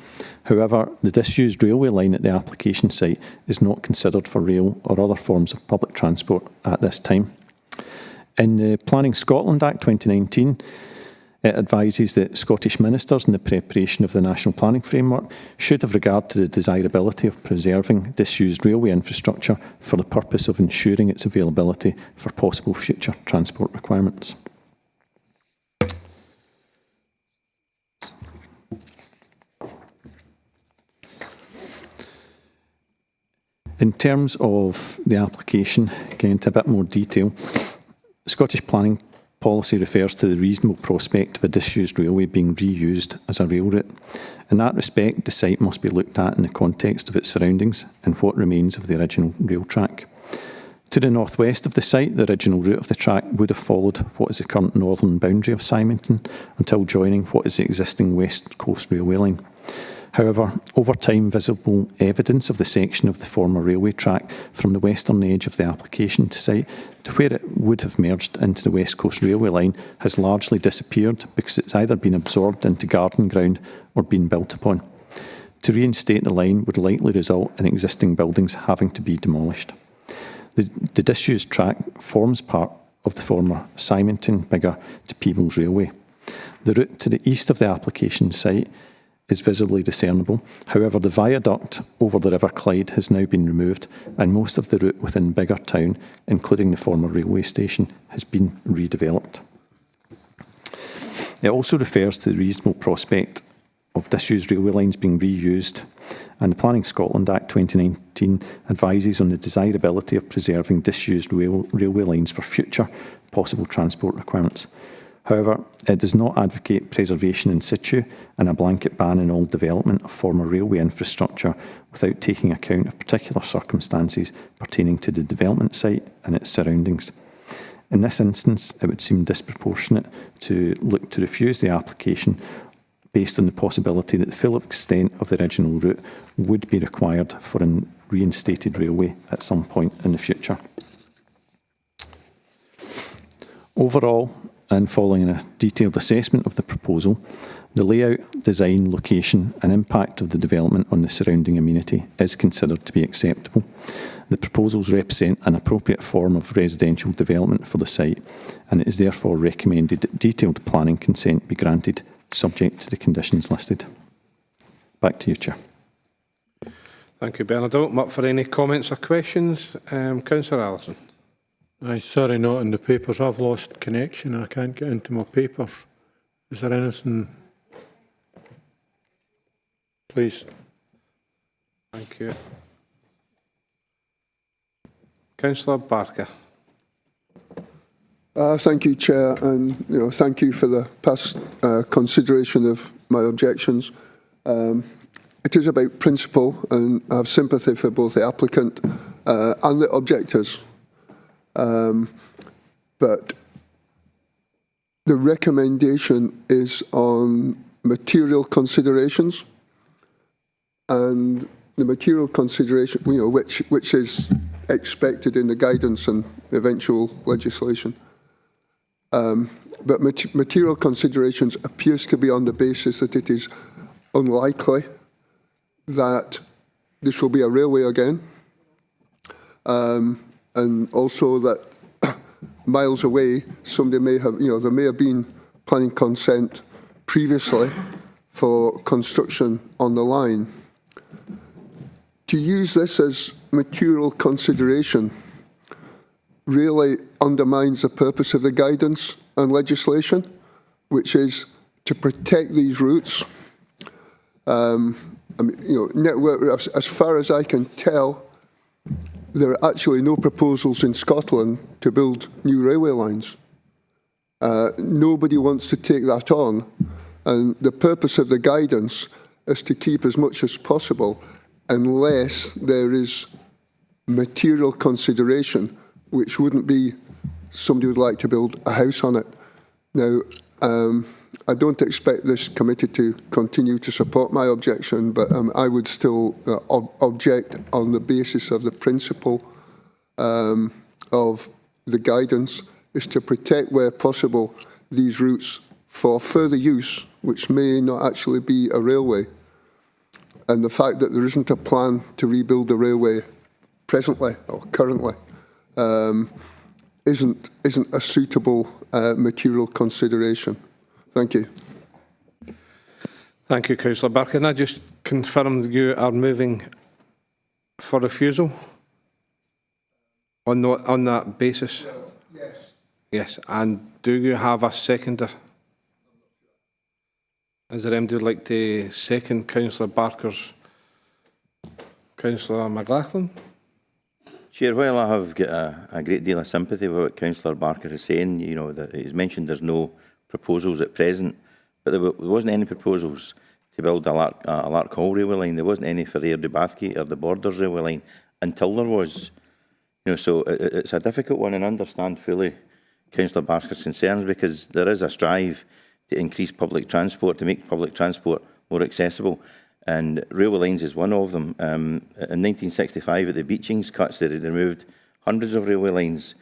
However, the disused railway line at the application site is not considered for rail or other forms of public transport at this time. In the Planning Scotland Act 2019, it advises that Scottish ministers in the preparation of the National Planning Framework should have regard to the desirability of preserving disused railway infrastructure for the purpose of ensuring its availability for possible future transport requirements. In terms of the application, getting into a bit more detail, Scottish planning policy refers to the reasonable prospect of a disused railway being reused as a rail route. In that respect, the site must be looked at in the context of its surroundings and what remains of the original rail track. To the northwest of the site, the original route of the track would have followed what is the current northern boundary of Symington until joining what is the existing West Coast Railway line. However, over time, visible evidence of the section of the former railway track from the western edge of the application site to where it would have merged into the West Coast Railway line has largely disappeared because it's either been absorbed into garden ground or been built upon. To reinstate the line would likely result in existing buildings having to be demolished. The disused track forms part of the former Symington Biggar to Peebles Railway. The route to the east of the application site is visibly discernible. However, the viaduct over the River Clyde has now been removed and most of the route within Biggar town, including the former railway station, has been redeveloped. It also refers to the reasonable prospect of disused railway lines being reused, and the Planning Scotland Act 2019 advises on the desirability of preserving disused railway lines for future possible transport requirements. However, it does not advocate preservation in situ and a blanket ban on all development of former railway infrastructure without taking account of particular circumstances pertaining to the development site and its surroundings. In this instance, it would seem disproportionate to look to refuse the application based on the possibility that the full extent of the original route would be required for a reinstated railway at some point in the future. Overall, and following a detailed assessment of the proposal, the layout, design, location and impact of the development on the surrounding amenity is considered to be acceptable. The proposals represent an appropriate form of residential development for the site, and it is therefore recommended that detailed planning consent be granted, subject to the conditions listed. Back to you, Chair. Thank you, Bernard. Open up for any comments or questions. Councillor Allison. Aye, sorry, not in the papers. I've lost connection and I can't get into my papers. Is there anything? Please. Thank you. Councillor Barker. Thank you, Chair, and thank you for the past consideration of my objections. It is about principle, and I have sympathy for both the applicant and the objectors. But the recommendation is on material considerations, and the material consideration, which is expected in the guidance and eventual legislation. But material considerations appears to be on the basis that it is unlikely that this will be a railway again, and also that miles away somebody may have, there may have been planning consent previously for construction on the line. To use this as material consideration really undermines the purpose of the guidance and legislation, which is to protect these routes. I mean, you know, network, as far as I can tell, there are actually no proposals in Scotland to build new railway lines. Nobody wants to take that on, and the purpose of the guidance is to keep as much as possible unless there is material consideration, which wouldn't be somebody would like to build a house on it. Now, I don't expect this committee to continue to support my objection, but I would still object on the basis of the principle of the guidance is to protect where possible these routes for further use, which may not actually be a railway. And the fact that there isn't a plan to rebuild the railway presently or currently isn't a suitable material consideration. Thank you. Thank you, Councillor Barker. Can I just confirm that you are moving for refusal on that basis? Yes. Yes. And do you have a seconder? Is there anybody who would like to second Councillor Barker's? Councillor McLaughlin? Chair, while I have got a great deal of sympathy with what Councillor Barker is saying, you know, that he's mentioned there's no proposals at present, but there wasn't any proposals to build a Lark Hall railway line. There wasn't any for Ayr to Bathgate or the Borders railway line until there was. You know, so it's a difficult one, and I understand fully Councillor Barker's concerns, because there is a strive to increase public transport, to make public transport more accessible, and railway lines is one of them. In 1965 at the Beechings cuts, they removed hundreds of railway lines,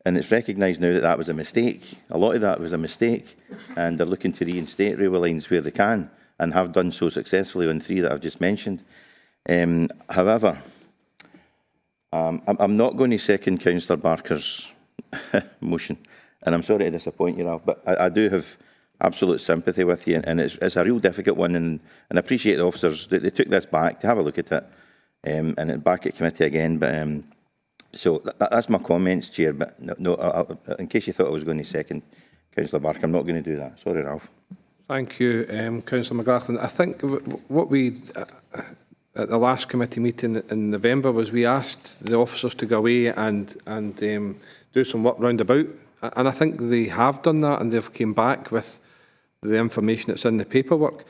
and it's recognised now that that was a mistake. A lot of that was a mistake, and they're looking to reinstate railway lines where they can, and have done so successfully on 3 that I've just mentioned. However, I'm not going to second Councillor Barker's motion, and I'm sorry to disappoint you, Ralph, but I do have absolute sympathy with you, and it's a real difficult one, and I appreciate the officers that they took this back to have a look at it, and back at committee again. But so that's my comments, Chair. But no, in case you thought I was going to second Councillor Barker, I'm not going to do that. Sorry, Ralph. Thank you, Councillor McLaughlin. I think what we at the last committee meeting in November was we asked the officers to go away and do some work round about, and I think they have done that, and they've came back with the information that's in the paperwork.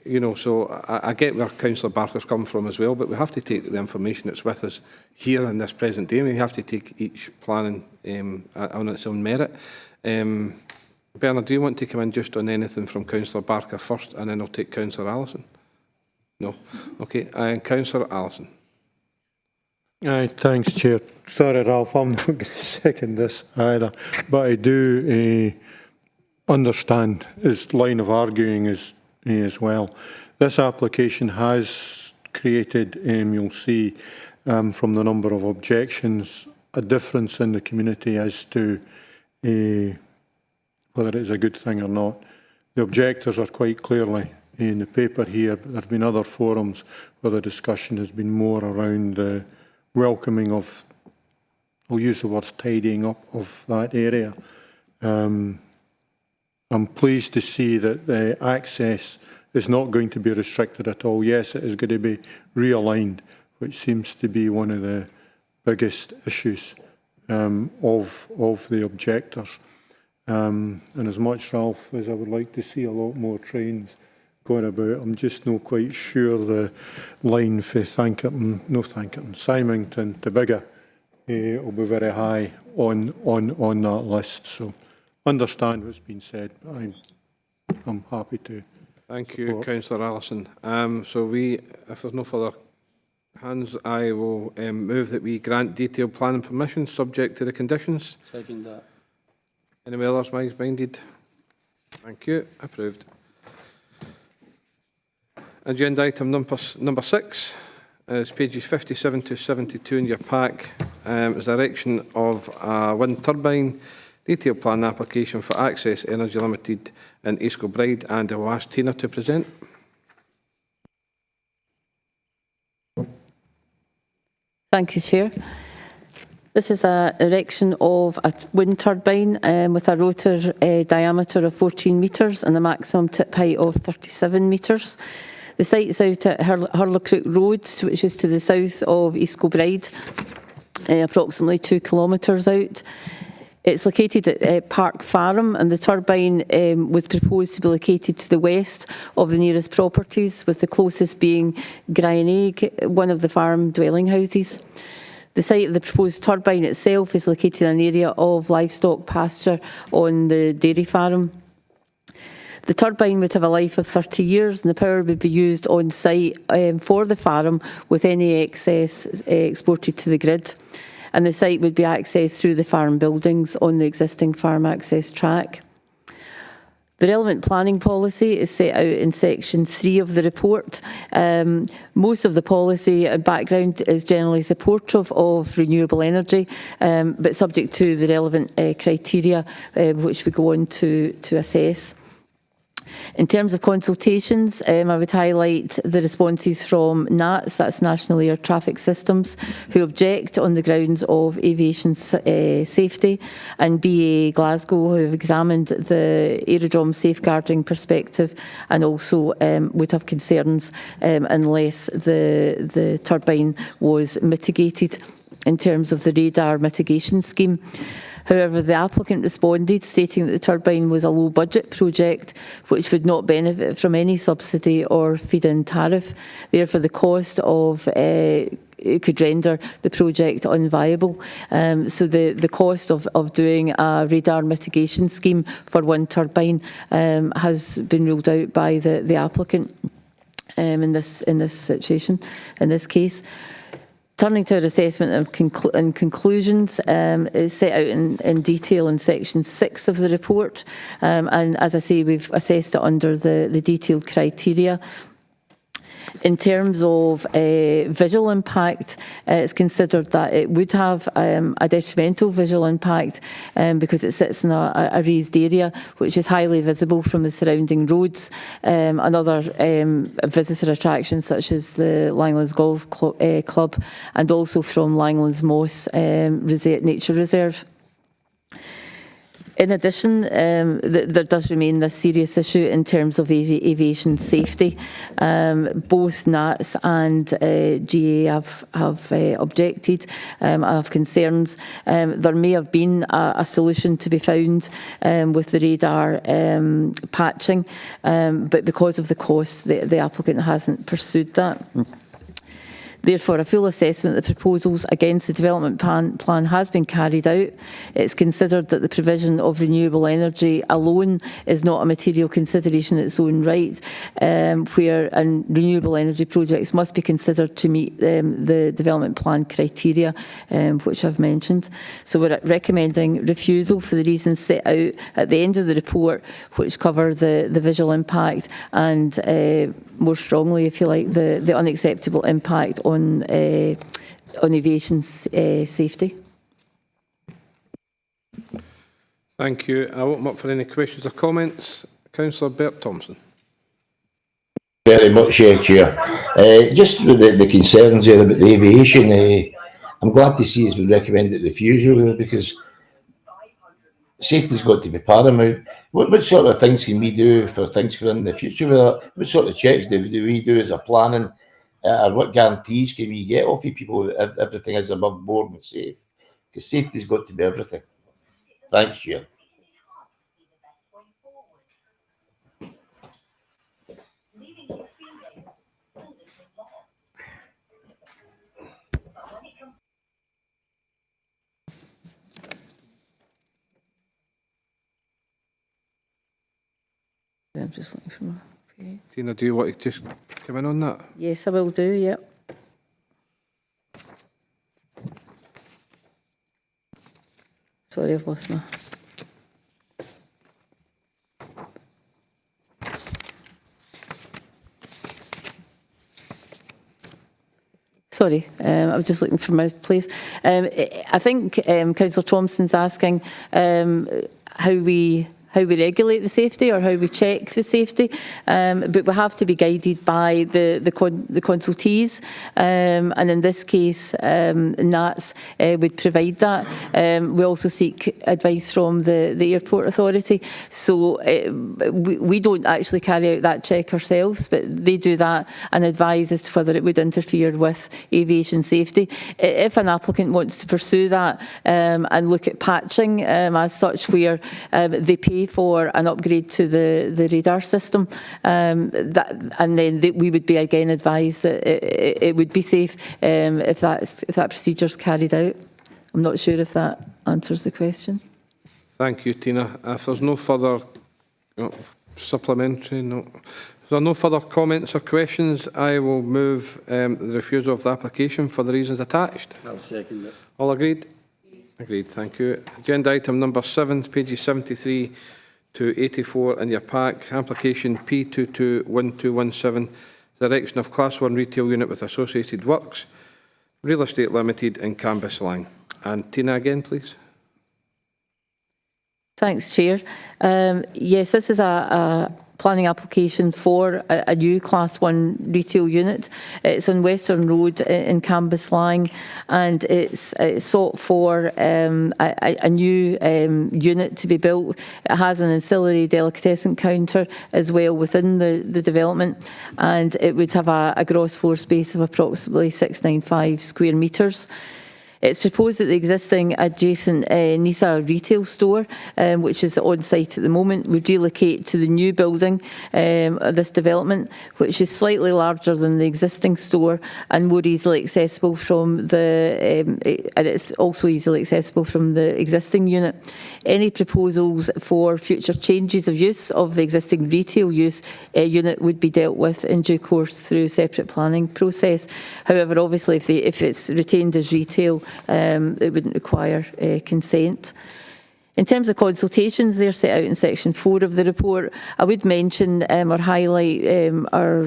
You know, so I get where Councillor Barker's come from as well, but we have to take the information that's with us here in this present day. We have to take each planning on its own merit. Bernard, do you want to come in just on anything from Councillor Barker first, and then I'll take Councillor Allison? No? Okay, and Councillor Allison. Aye, thanks, Chair. Sorry, Ralph, I'm not going to second this either, but I do understand his line of arguing as well. This application has created, you'll see from the number of objections, a difference in the community as to whether it's a good thing or not. The objectors are quite clearly in the paper here, but there have been other forums where the discussion has been more around welcoming of, we'll use the words tidying up of that area. I'm pleased to see that the access is not going to be restricted at all. Yes, it is going to be realigned, which seems to be one of the biggest issues of the objectors. And as much, Ralph, as I would like to see a lot more trains going about, I'm just not quite sure the line for Symington to Biggar will be very high on that list. So understand what's been said, but I'm happy to. Thank you, Councillor Allison. So if there's no further hands, I will move that we grant detailed planning permission subject to the conditions. Second that. Any others minded? Thank you. Approved. Agenda item number 6 is pages 57 to 72 in your pack. Is the erection of a wind turbine detailed plan application for Access Energy Limited in East Kilbride, and I will ask Tina to present. Thank you, Chair. This is an erection of a wind turbine with a rotor diameter of 14 metres and a maximum tip height of 37 metres. The site is out at Hurlacrook Road, which is to the south of East Kilbride, approximately 2 kilometres out. It's located at Park Farm, and the turbine was proposed to be located to the west of the nearest properties, with the closest being Gryaneig, one of the farm dwelling houses. The site of the proposed turbine itself is located in an area of livestock pasture on the dairy farm. The turbine would have a life of 30 years, and the power would be used on site for the farm, with any excess exported to the grid. And the site would be accessed through the farm buildings on the existing farm access track. The relevant planning policy is set out in section 3 of the report. Most of the policy background is generally supportive of renewable energy, but subject to the relevant criteria which we go on to assess. In terms of consultations, I would highlight the responses from NATS, that's National Air Traffic Systems, who object on the grounds of aviation safety, and BAE Glasgow, who have examined the aerodrome safeguarding perspective and also would have concerns unless the turbine was mitigated in terms of the radar mitigation scheme. However, the applicant responded, stating that the turbine was a low-budget project which would not benefit from any subsidy or feed-in tariff. Therefore, the cost of it could render the project unviable. So the cost of doing a radar mitigation scheme for one turbine has been ruled out by the applicant in this situation, in this case. Turning to our assessment and conclusions, is set out in detail in section 6 of the report. And as I say, we've assessed it under the detailed criteria. In terms of visual impact, it's considered that it would have a detrimental visual impact because it sits in a raised area which is highly visible from the surrounding roads and other visitor attractions such as the Langlands Golf Club and also from Langlands Moss Nature Reserve. In addition, there does remain this serious issue in terms of aviation safety. Both NATS and GA have objected, have concerns. There may have been a solution to be found with the radar patching, but because of the cost, the applicant hasn't pursued that. Therefore, a full assessment of the proposals against the development plan has been carried out. It's considered that the provision of renewable energy alone is not a material consideration in its own right, where renewable energy projects must be considered to meet the development plan criteria, which I've mentioned. So we're recommending refusal for the reasons set out at the end of the report, which cover the visual impact and more strongly, if you like, the unacceptable impact on aviation safety. Thank you. I open up for any questions or comments. Councillor Bert Thompson. Very much, Chair. Just with the concerns here about the aviation, I'm glad to see it's been recommended refusal because safety's got to be paramount. What sort of things can we do for things coming in the future with that? What sort of checks do we do as a planning? Or what guarantees can we get off of people that everything is above board and safe? Because safety's got to be everything. Thanks, Chair. I'm just looking for my page. Tina, do you want to just come in on that? Yes, I will do, yep. Sorry, I've lost my... Sorry, I was just looking for my place. I think Councillor Thompson's asking how we regulate the safety or how we check the safety, but we have to be guided by the consultees, and in this case NATS would provide that. We also seek advice from the Airport Authority, so we don't actually carry out that check ourselves, but they do that and advise as to whether it would interfere with aviation safety. If an applicant wants to pursue that and look at patching as such, where they pay for an upgrade to the radar system, and then we would be again advised that it would be safe if that procedure is carried out. I'm not sure if that answers the question. Thank you, Tina. If there's no further supplementary, if there are no further comments or questions, I will move the refusal of the application for the reasons attached. I'll second it. All agreed? Agreed, thank you. Agenda item number 7, pages 73 to 84 in your pack. Application P221217, the erection of Class 1 retail unit with associated works, Real Estate Limited in Cambuslang. And Tina again, please. Thanks, Chair. Yes, this is a planning application for a new Class 1 retail unit. It's on Western Road in Cambuslang, and it's sought for a new unit to be built. It has an ancillary delicatessen counter as well within the development, and it would have a gross floor space of approximately 695 square metres. It's proposed that the existing adjacent Nisa retail store, which is on site at the moment, would relocate to the new building of this development, which is slightly larger than the existing store and more easily accessible from and it's also easily accessible from the existing unit. Any proposals for future changes of use of the existing retail use unit would be dealt with in due course through a separate planning process. However, obviously, if it's retained as retail, it wouldn't require consent. In terms of consultations, they're set out in section 4 of the report. I would mention or highlight our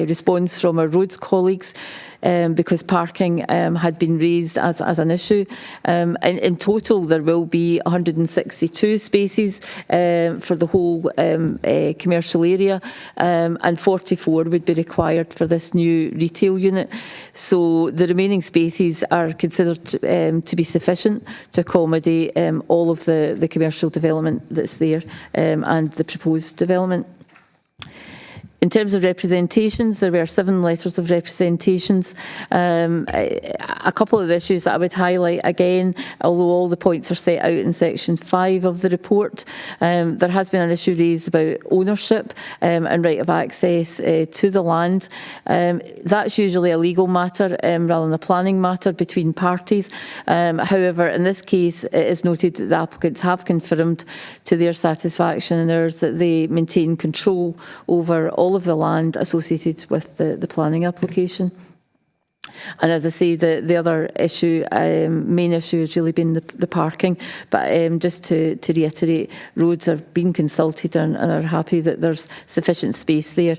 response from our roads colleagues, because parking had been raised as an issue. In total, there will be 162 spaces for the whole commercial area, and 44 would be required for this new retail unit. So the remaining spaces are considered to be sufficient to accommodate all of the commercial development that's there and the proposed development. In terms of representations, there were 7 letters of representations. A couple of issues that I would highlight again, although all the points are set out in section 5 of the report, there has been an issue raised about ownership and right of access to the land. That's usually a legal matter rather than a planning matter between parties. However, in this case, it is noted that the applicants have confirmed to their satisfaction and ours that they maintain control over all of the land associated with the planning application. And as I say, the other issue, main issue, has really been the parking. But just to reiterate, roads are being consulted and are happy that there's sufficient space there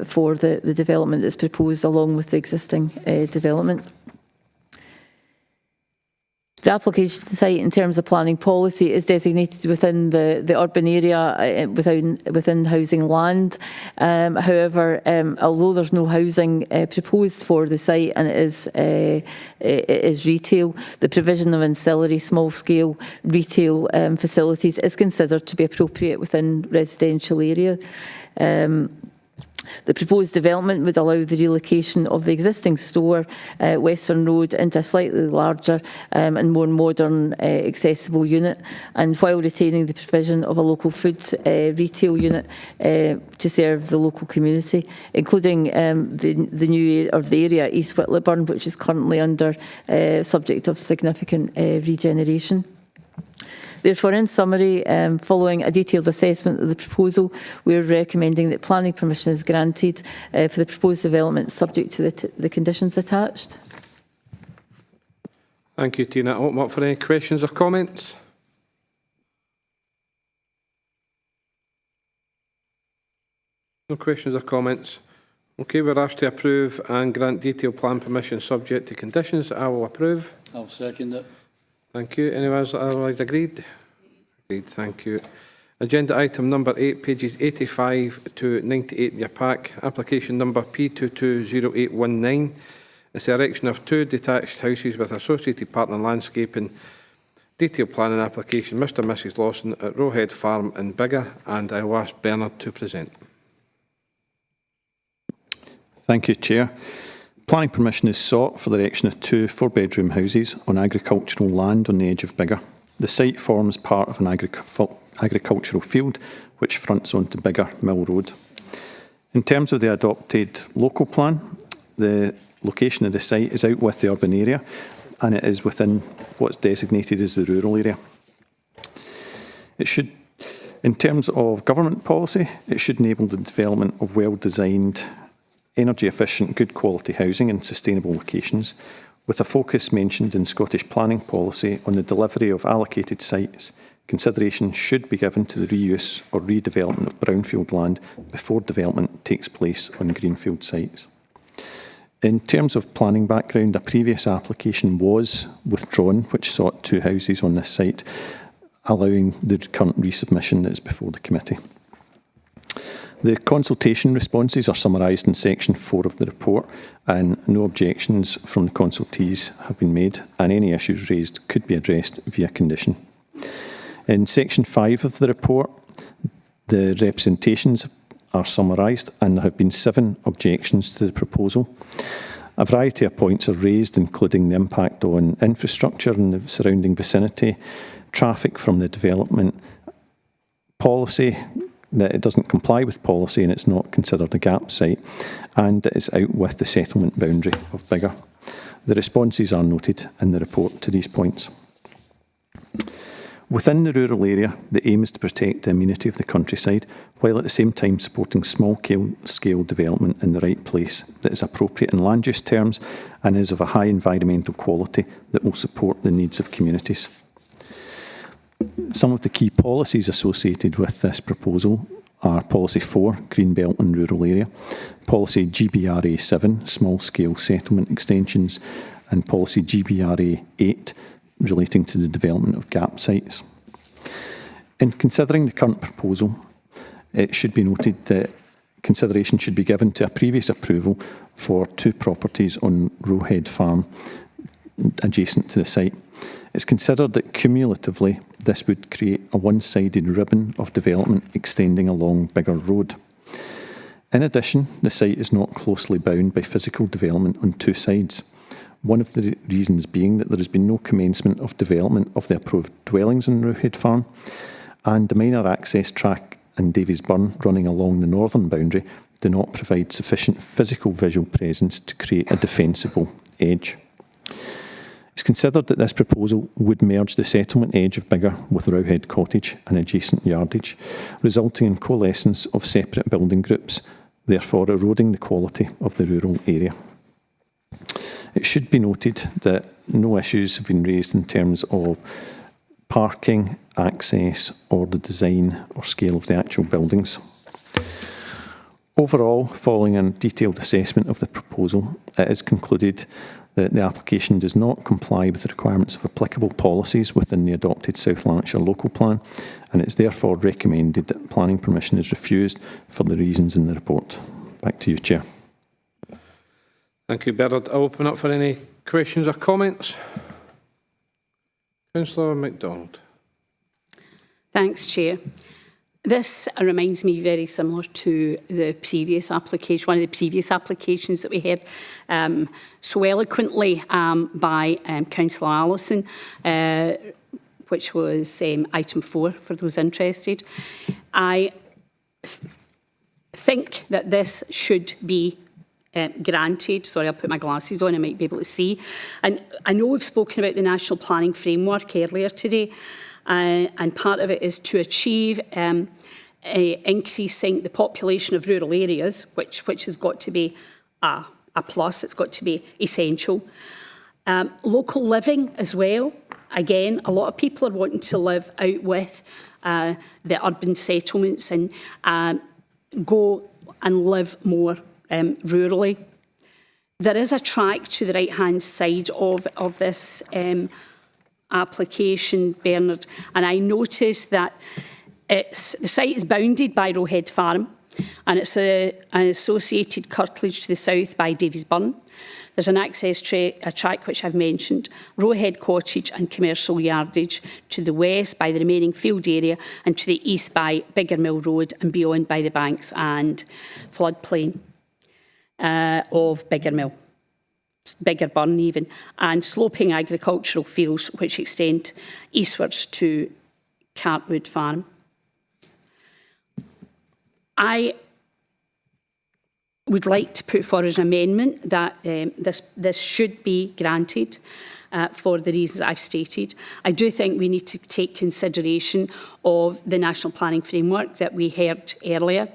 for the development that's proposed along with the existing development. The application site, in terms of planning policy, is designated within the urban area within housing land. However, although there's no housing proposed for the site and it is retail, the provision of ancillary small-scale retail facilities is considered to be appropriate within residential area. The proposed development would allow the relocation of the existing store, Western Road, into a slightly larger and more modern accessible unit, and while retaining the provision of a local food retail unit to serve the local community, including the new the area East Whitleburn, which is currently under subject of significant regeneration. Therefore, in summary, following a detailed assessment of the proposal, we are recommending that planning permission is granted for the proposed development subject to the conditions attached. Thank you, Tina. Open up for any questions or comments. No questions or comments. Okay, we're asked to approve and grant detailed plan permission subject to conditions. I will approve. I'll second it. Thank you. Anyone else otherwise agreed? Agreed, thank you. Agenda item number 8, pages 85 to 98 in your pack. Application number P220819. It's the erection of 2 detached houses with associated partner landscaping. Detailed planning application, Mr and Mrs Lawson at Rowhead Farm in Biggar, and I will ask Bernard to present. Thank you, Chair. Planning permission is sought for the erection of 2 4-bedroom houses on agricultural land on the edge of Biggar. The site forms part of an agricultural field which fronts onto Biggar Mill Road. In terms of the adopted local plan, the location of the site is out with the urban area and it is within what's designated as the rural area. It should, in terms of government policy, it should enable the development of well-designed, energy-efficient, good quality housing in sustainable locations, with a focus mentioned in Scottish planning policy on the delivery of allocated sites. Consideration should be given to the reuse or redevelopment of brownfield land before development takes place on greenfield sites. In terms of planning background, a previous application was withdrawn which sought 2 houses on this site, allowing the current resubmission that is before the committee. The consultation responses are summarised in section 4 of the report, and no objections from the consultees have been made, and any issues raised could be addressed via condition. In section 5 of the report, the representations are summarised, and there have been 7 objections to the proposal. A variety of points are raised, including the impact on infrastructure in the surrounding vicinity, traffic from the development, policy, that it doesn't comply with policy and it's not considered a gap site, and it is out with the settlement boundary of Biggar. The responses are noted in the report to these points. Within the rural area, the aim is to protect the amenity of the countryside, while at the same time supporting small-scale development in the right place that is appropriate in land use terms and is of a high environmental quality that will support the needs of communities. Some of the key policies associated with this proposal are Policy 4, Green Belt and Rural Area, Policy GBRA 7, Small Scale Settlement Extensions, and Policy GBRA 8, relating to the development of gap sites. In considering the current proposal, it should be noted that consideration should be given to a previous approval for 2 properties on Rowhead Farm adjacent to the site. It's considered that cumulatively this would create a one-sided ribbon of development extending along Biggar Road. In addition, the site is not closely bound by physical development on 2 sides. One of the reasons being that there has been no commencement of development of the approved dwellings on Rowhead Farm, and the minor access track and Davies Burn running along the northern boundary do not provide sufficient physical visual presence to create a defensible edge. It's considered that this proposal would merge the settlement edge of Biggar with Rowhead Cottage and adjacent yardage, resulting in coalescence of separate building groups, therefore eroding the quality of the rural area. It should be noted that no issues have been raised in terms of parking, access, or the design or scale of the actual buildings. Overall, following a detailed assessment of the proposal, it is concluded that the application does not comply with the requirements of applicable policies within the adopted South Lanarkshire local plan, and it is therefore recommended that planning permission is refused for the reasons in the report. Back to you, Chair. Thank you, Bernard. I'll open up for any questions or comments. Councillor MacDonald. Thanks, Chair. This reminds me very similar to the previous application, one of the previous applications that we had so eloquently by Councillor Allison, which was item 4 for those interested. I think that this should be granted. Sorry, I'll put my glasses on, I might be able to see. And I know we've spoken about the National Planning Framework earlier today, and part of it is to achieve increasing the population of rural areas, which has got to be a plus, it's got to be essential. Local living as well. Again, a lot of people are wanting to live out with the urban settlements and go and live more rurally. There is a track to the right-hand side of this application, Bernard, and I noticed that the site is bounded by Rowhead Farm, and it's an associated curtilage to the south by Davies Burn. There's an access track which I've mentioned, Rowhead Cottage and Commercial Yardage to the west by the remaining field area, and to the east by Bigger Mill Road and beyond by the banks and floodplain of Bigger Mill, Bigger Burn even, and sloping agricultural fields which extend eastwards to Cartwood Farm. I would like to put forward an amendment that this should be granted for the reasons I've stated. I do think we need to take consideration of the National Planning Framework that we heard earlier.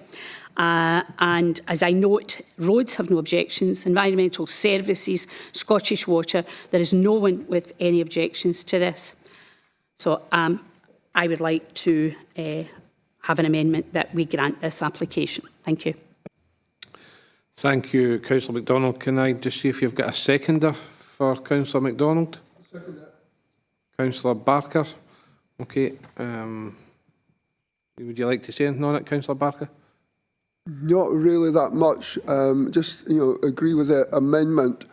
And as I note, roads have no objections, environmental services, Scottish Water, there is no one with any objections to this. So I would like to have an amendment that we grant this application. Thank you. Thank you, Councillor MacDonald. Can I just see if you've got a seconder for Councillor MacDonald? Councillor Barker. Okay. Would you like to say anything on it, Councillor Barker? Not really that much. Just, agree with the amendment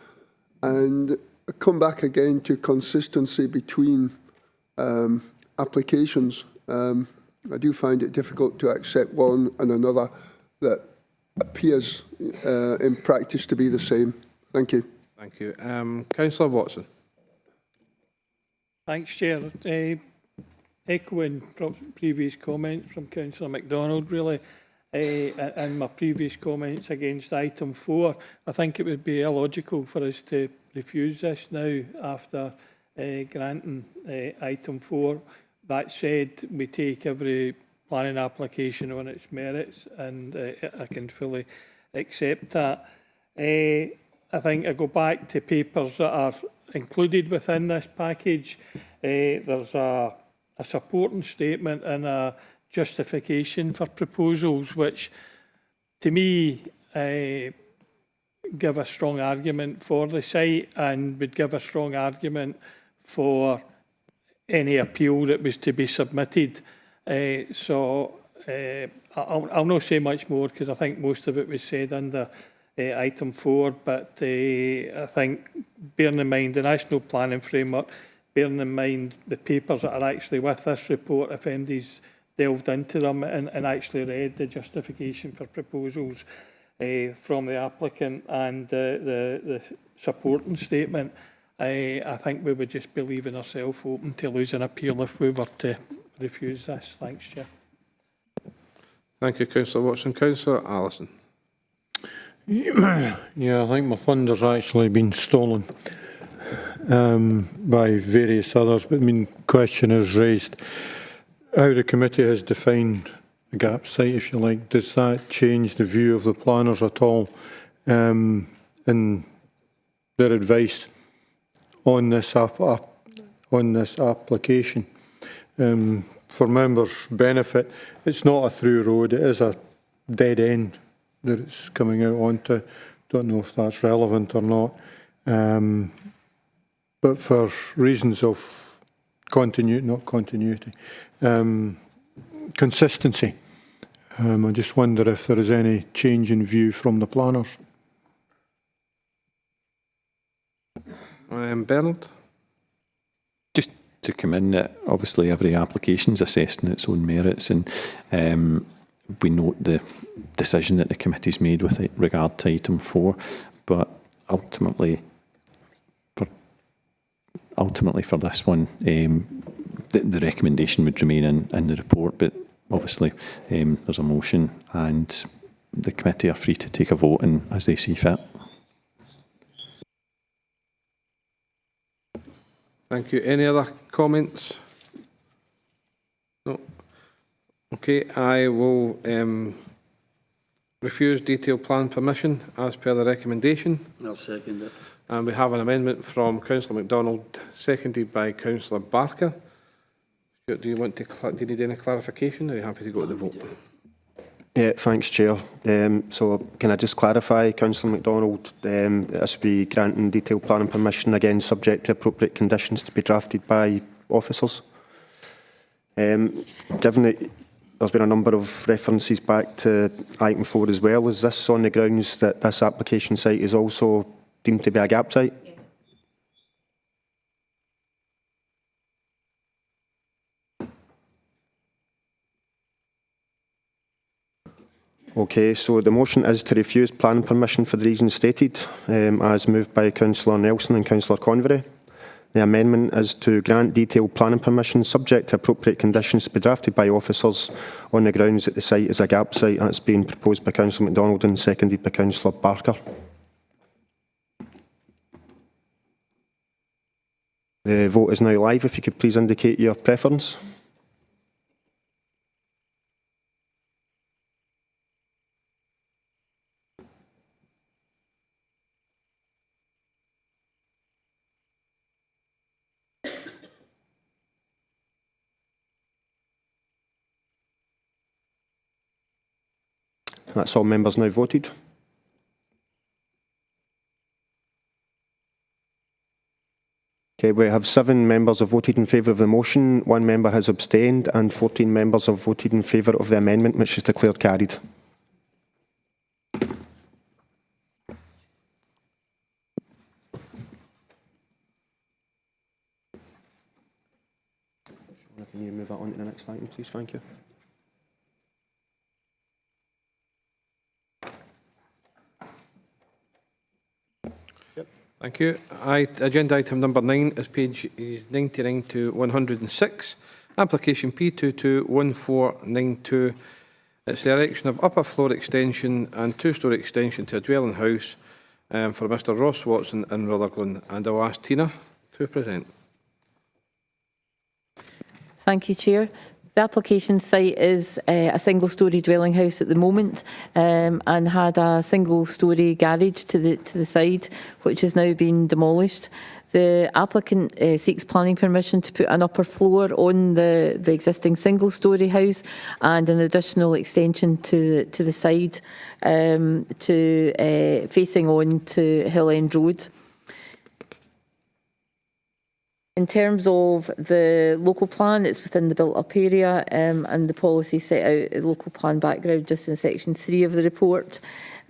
and come back again to consistency between applications. I do find it difficult to accept one and another that appears in practice to be the same. Thank you. Thank you. Councillor Watson. Thanks, Chair. Echoing previous comments from Councillor MacDonald, really, and my previous comments against item 4, I think it would be illogical for us to refuse this now after granting item 4. That said, we take every planning application on its merits, and I can fully accept that. I think I go back to papers that are included within this package. There's a supporting statement and a justification for proposals, which to me give a strong argument for the site and would give a strong argument for any appeal that was to be submitted. So I'll not say much more because I think most of it was said under item 4, but I think bearing in mind the National Planning Framework, bearing in mind the papers that are actually with this report, if anybody's delved into them and actually read the justification for proposals from the applicant and the supporting statement, I think we would just be leaving ourselves open to lose an appeal if we were to refuse this. Thanks, Chair. Thank you, Councillor Watson. Councillor Allison. Yeah, I think my thunder's actually been stolen by various others, but question is raised. How the committee has defined a gap site, if you like, does that change the view of the planners at all in their advice on this application? For members' benefit, it's not a through road, it is a dead end that it's coming out onto. Don't know if that's relevant or not. But for reasons of consistency, I just wonder if there is any change in view from the planners. Bernard? Just to come in, that obviously every application is assessed in its own merits, and we note the decision that the committee's made with regard to item 4, but ultimately for this one, the recommendation would remain in the report, but obviously there's a motion and the committee are free to take a vote and as they see fit. Thank you. Any other comments? No. Okay, I will refuse detailed plan permission as per the recommendation. I'll second it. And we have an amendment from Councillor MacDonald, seconded by Councillor Barker. Do you want to? Do you need any clarification? Or are you happy to go to the vote? Yeah, thanks, Chair. So can I just clarify, Councillor MacDonald, this will be granting detailed planning permission, again subject to appropriate conditions to be drafted by officers. Given that there's been a number of references back to item 4 as well, is this on the grounds that this application site is also deemed to be a gap site? Yes. Okay, so the motion is to refuse planning permission for the reasons stated, as moved by Councillor Nelson and Councillor Convery. The amendment is to grant detailed planning permission subject to appropriate conditions to be drafted by officers on the grounds that the site is a gap site. That's been proposed by Councillor MacDonald and seconded by Councillor Barker. The vote is now live. If you could please indicate your preference. That's all members now voted. Okay, we have 7 members have voted in favour of the motion, 1 member has abstained and 14 members have voted in favour of the amendment, which is declared carried. Can you move that on to the next item, please? Thank you. Thank you. Agenda item number 9 is pages 99 to 106. Application P221492. It's the erection of upper floor extension and 2-storey extension to a dwelling house for Mr Ross Watson in Rutherglen. And I'll ask Tina to present. Thank you, Chair. The application site is a single-storey dwelling house at the moment, and had a single-storey garage to the side, which has now been demolished. The applicant seeks planning permission to put an upper floor on the existing single-storey house and an additional extension to the side, facing on to Hill End Road. In terms of the local plan, it's within the built-up area, and the policy set out a local plan background just in section 3 of the report.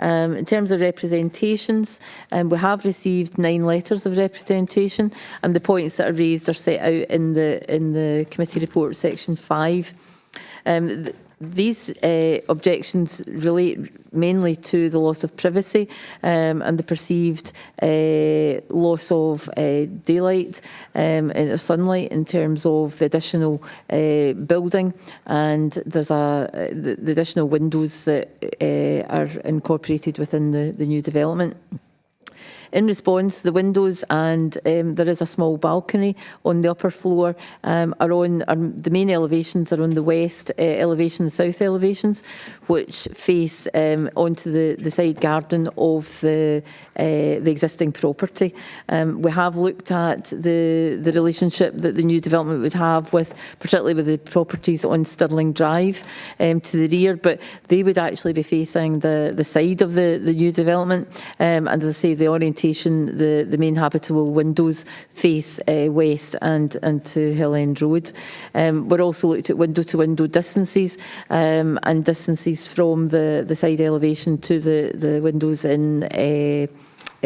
In terms of representations, we have received 9 letters of representation, and the points that are raised are set out in the committee report, section 5. These objections relate mainly to the loss of privacy and the perceived loss of daylight and sunlight in terms of the additional building, and there's the additional windows that are incorporated within the new development. In response, the windows and there is a small balcony on the upper floor the main elevations are on the west elevation, the south elevations, which face onto the side garden of the existing property. We have looked at the relationship that the new development would have particularly with the properties on Stirling Drive to the rear, but they would actually be facing the side of the new development, and as I say, the orientation, the main habitable windows face west and to Hill End Road. We're also looked at window-to-window distances and distances from the side elevation to the windows in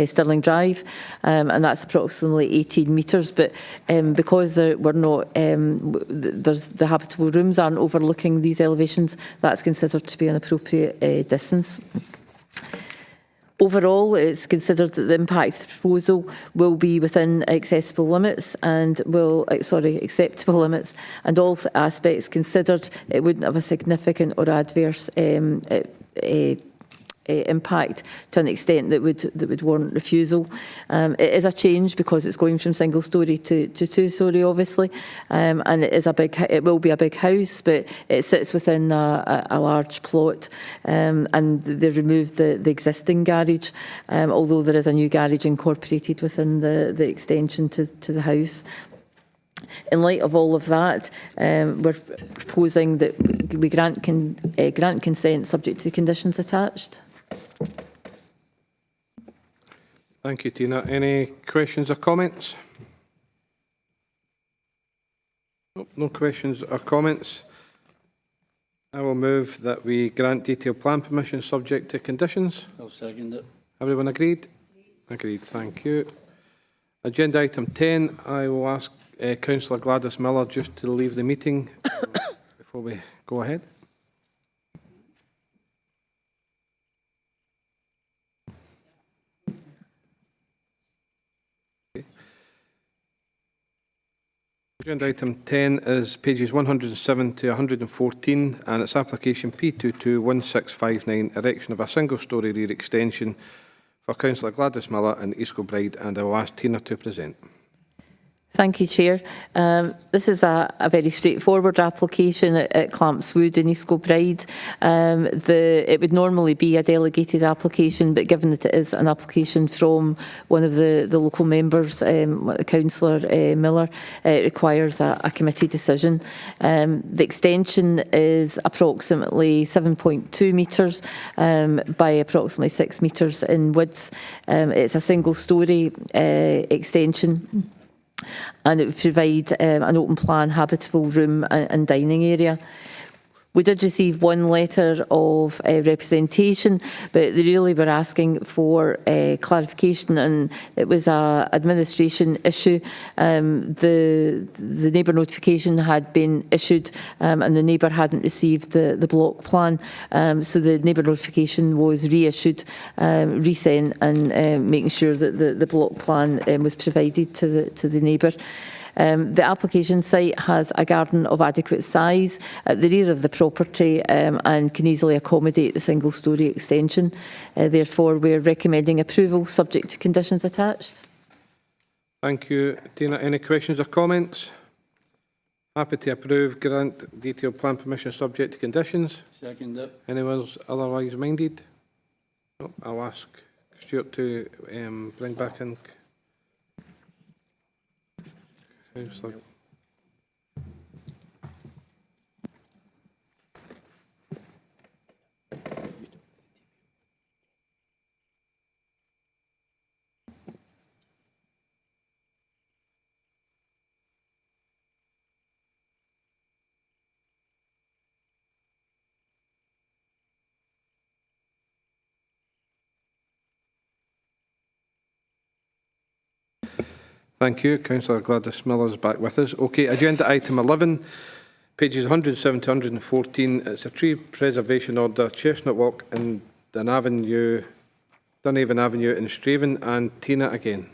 Stirling Drive, and that's approximately 18 metres. But because we're not, the habitable rooms aren't overlooking these elevations, that's considered to be an appropriate distance. Overall, it's considered that the impact of the proposal will be within acceptable limits and acceptable limits, and all aspects considered, it wouldn't have a significant or adverse impact to an extent that would warrant refusal. It is a change because it's going from single storey to 2-storey, obviously, and it will be a big house, but it sits within a large plot, and they removed the existing garage, although there is a new garage incorporated within the extension to the house. In light of all of that, we're proposing that we grant consent subject to the conditions attached. Thank you, Tina. Any questions or comments? Nope, no questions or comments. I will move that we grant detailed plan permission subject to conditions. I'll second it. Everyone agreed? Agreed, thank you. Agenda item 10, I will ask Councillor Gladys Miller just to leave the meeting before we go ahead. Agenda item 10 is pages 107 to 114 and it's application P221659, erection of a single-storey rear extension for Councillor Gladys Miller and East Kilbride, and I will ask Tina to present. Thank you, Chair. This is a very straightforward application at Clampswood in East Kilbride. It would normally be a delegated application, but given that it is an application from one of the local members, Councillor Miller, it requires a committee decision. The extension is approximately 7.2 metres by approximately 6 metres in width. It's a single-storey extension, and it would provide an open plan habitable room and dining area. We did receive one letter of representation, but they really were asking for clarification, and it was an administration issue. The neighbour notification had been issued, and the neighbour hadn't received the block plan, so the neighbour notification was reissued, resent, and making sure that the block plan was provided to the neighbour. The application site has a garden of adequate size at the rear of the property and can easily accommodate the single-storey extension. Therefore, we're recommending approval subject to conditions attached. Thank you, Tina. Any questions or comments? Happy to approve, grant detailed plan permission subject to conditions. Second it. Anyone otherwise minded? No, I'll ask Stuart to bring back in. Councillor. Thank you. Councillor Gladys Miller is back with us. Okay, agenda item 11, pages 107 to 114. It's a tree preservation order, Chestnut Walk and Dunhaven Avenue in Straven, and Tina again.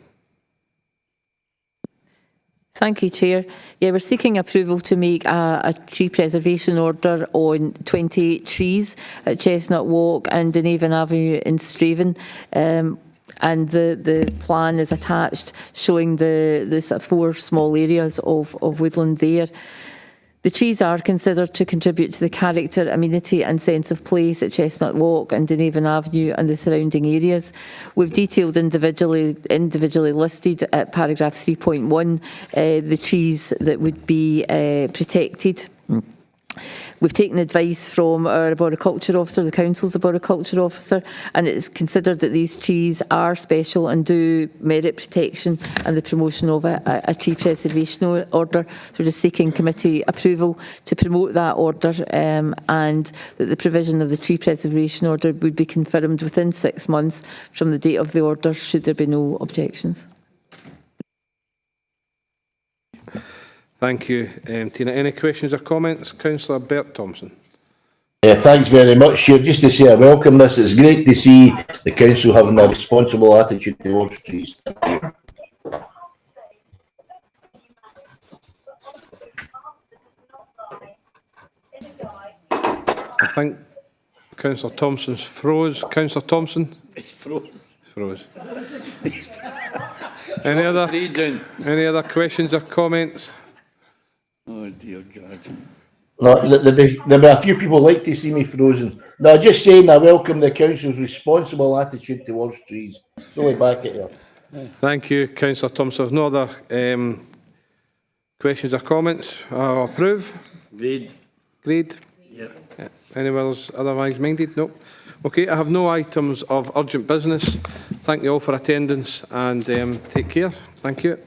Thank you, Chair. Yeah, we're seeking approval to make a tree preservation order on 28 trees at Chestnut Walk and Dunhaven Avenue in Straven. And the plan is attached, showing the sort of 4 small areas of woodland there. The trees are considered to contribute to the character, amenity and sense of place at Chestnut Walk and Dunhaven Avenue and the surrounding areas. We've detailed individually listed at paragraph 3.1 the trees that would be protected. We've taken advice from our arboriculture officer, the council's arboriculture officer, and it's considered that these trees are special and do merit protection and the promotion of a tree preservation order. So we're just seeking committee approval to promote that order, and that the provision of the tree preservation order would be confirmed within 6 months from the date of the order, should there be no objections. Thank you, Tina. Any questions or comments? Councillor Bert Thompson. Thanks very much, Chair. Just to say I welcome this. It's great to see the council having a responsible attitude towards trees. Thank you. I think Councillor Thompson's froze. Councillor Thompson? He froze. Froze. Any other questions or comments? Oh dear God. No, there'll be a few people like to see me frozen. No, just saying I welcome the council's responsible attitude towards trees. Fully back at you. Thank you, Councillor Thompson. There's no other Questions or comments? Approve? Agreed. Agreed? Yeah. Anyone else otherwise minded? No. Okay, I have no items of urgent business. Thank you all for attendance and take care. Thank you.